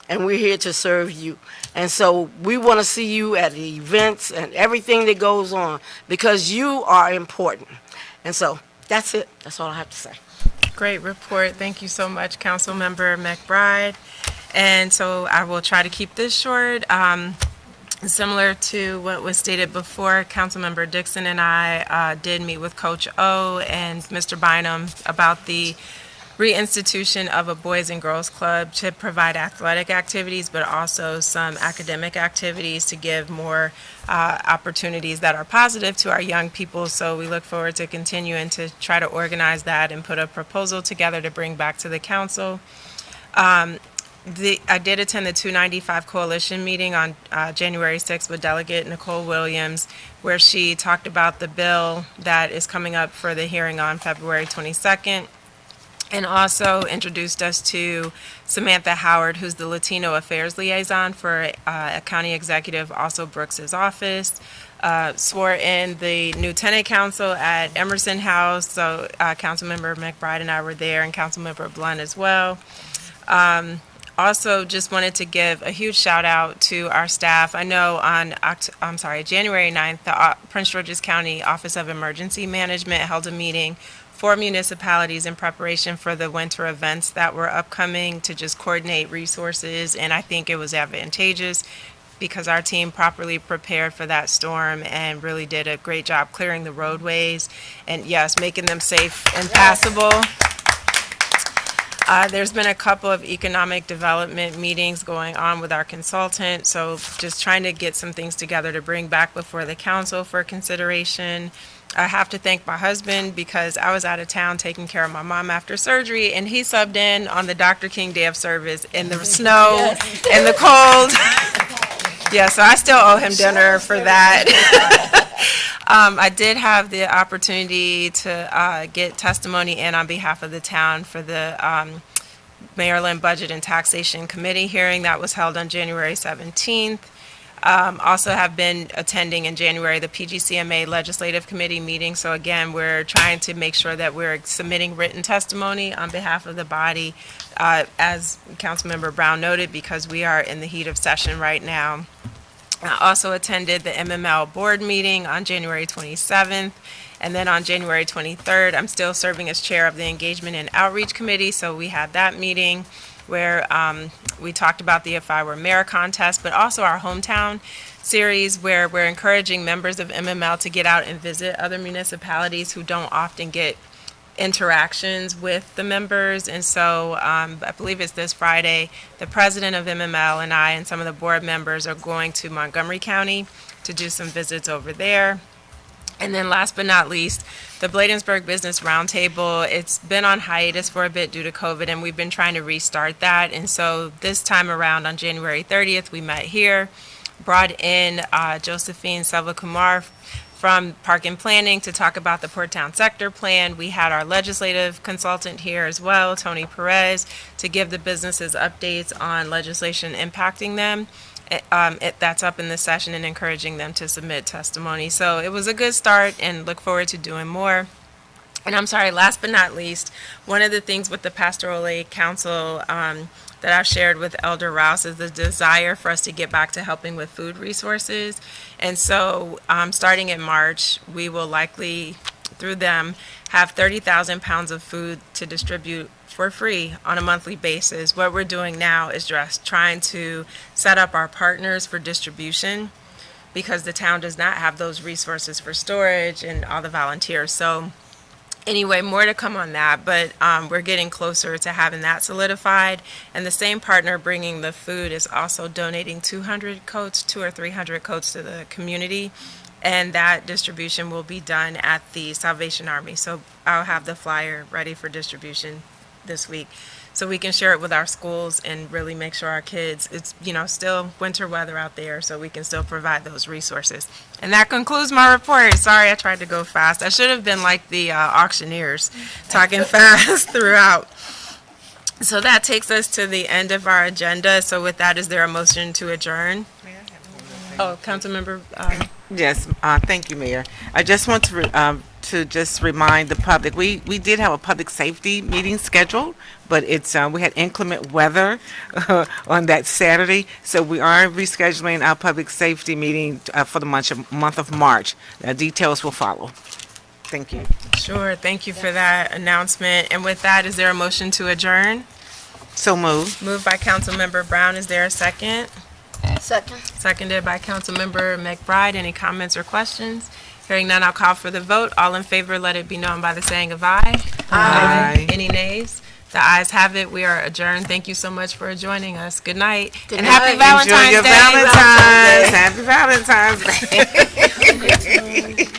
and we're here to serve you. And so we want to see you at the events and everything that goes on because you are important. And so that's it. That's all I have to say. Great report. Thank you so much, Councilmember McBride. And so I will try to keep this short. Similar to what was stated before, Councilmember Dixon and I did meet with Coach O and Mr. Bynum about the reinstitution of a Boys and Girls Club to provide athletic activities, but also some academic activities to give more opportunities that are positive to our young people. So we look forward to continuing to try to organize that and put a proposal together to bring back to the council. I did attend the 295 Coalition meeting on January 6th with Delegate Nicole Williams, where she talked about the bill that is coming up for the hearing on February 22nd, and also introduced us to Samantha Howard, who's the Latino Affairs Liaison for a county executive, also Brooks's office. Swore in the new tenant council at Emerson House, so Councilmember McBride and I were there, and Councilmember Blunt as well. Also, just wanted to give a huge shout out to our staff. I know on January 9th, the Prince George's County Office of Emergency Management held a meeting for municipalities in preparation for the winter events that were upcoming to just coordinate resources, and I think it was advantageous because our team properly prepared for that storm and really did a great job clearing the roadways and, yes, making them safe and passable. There's been a couple of economic development meetings going on with our consultant, so just trying to get some things together to bring back before the council for consideration. I have to thank my husband because I was out of town taking care of my mom after surgery, and he subbed in on the Dr. King Day of Service in the snow and the cold. Yeah, so I still owe him dinner for that. I did have the opportunity to get testimony in on behalf of the town for the Maryland Budget and Taxation Committee hearing that was held on January 17th. Also have been attending in January the PGCMA Legislative Committee meeting. So again, we're trying to make sure that we're submitting written testimony on behalf of the body, as Councilmember Brown noted, because we are in the heat of session right now. I also attended the MML board meeting on January 27th. And then on January 23rd, I'm still serving as chair of the Engagement and Outreach Committee. So we had that meeting where we talked about the If I Were Mayor contest, but also our hometown series where we're encouraging members of MML to get out and visit other municipalities who don't often get interactions with the members. And so I believe it's this Friday, the president of MML and I and some of the board members are going to Montgomery County to do some visits over there. And then last but not least, the Bladensburg Business Roundtable, it's been on hiatus for a bit due to COVID, and we've been trying to restart that. And so this time around on January 30th, we met here, brought in Josephine Selvakumar from Park and Planning to talk about the Port Town Sector Plan. We had our legislative consultant here as well, Tony Perez, to give the businesses updates on legislation impacting them. That's up in this session and encouraging them to submit testimony. So it was a good start and look forward to doing more. And I'm sorry, last but not least, one of the things with the Pastoral Aid Council that I've shared with Elder Rouse is the desire for us to get back to helping with food resources. And so starting in March, we will likely, through them, have 30,000 pounds of food to distribute for free on a monthly basis. What we're doing now is just trying to set up our partners for distribution because the town does not have those resources for storage and all the volunteers. So anyway, more to come on that, but we're getting closer to having that solidified. And the same partner bringing the food is also donating 200 coats, 200 or 300 coats to the community. And that distribution will be done at the Salvation Army. So I'll have the flyer ready for distribution this week so we can share it with our schools and really make sure our kids, it's, you know, still winter weather out there, so we can still provide those resources. And that concludes my report. Sorry, I tried to go fast. I should have been like the auctioneers, talking fast throughout. So that takes us to the end of our agenda. So with that, is there a motion to adjourn? Oh, Councilmember Yes, thank you, Mayor. I just want to just remind the public, we did have a public safety meeting scheduled, but it's, we had inclement weather on that Saturday, so we are rescheduling our public safety meeting for the month of March. Details will follow. Thank you. Sure, thank you for that announcement. And with that, is there a motion to adjourn? So moved. Moved by Councilmember Brown, is there a second? Second. Seconded by Councilmember McBride. Any comments or questions? Hearing none, I'll call for the vote. All in favor, let it be known by the saying of aye. Aye. Any nays? The ayes have it. We are adjourned. Thank you so much for joining us. Good night. Good And night. happy Enjoy Valentine's your Day. Valentine's. Happy Valentine's Day.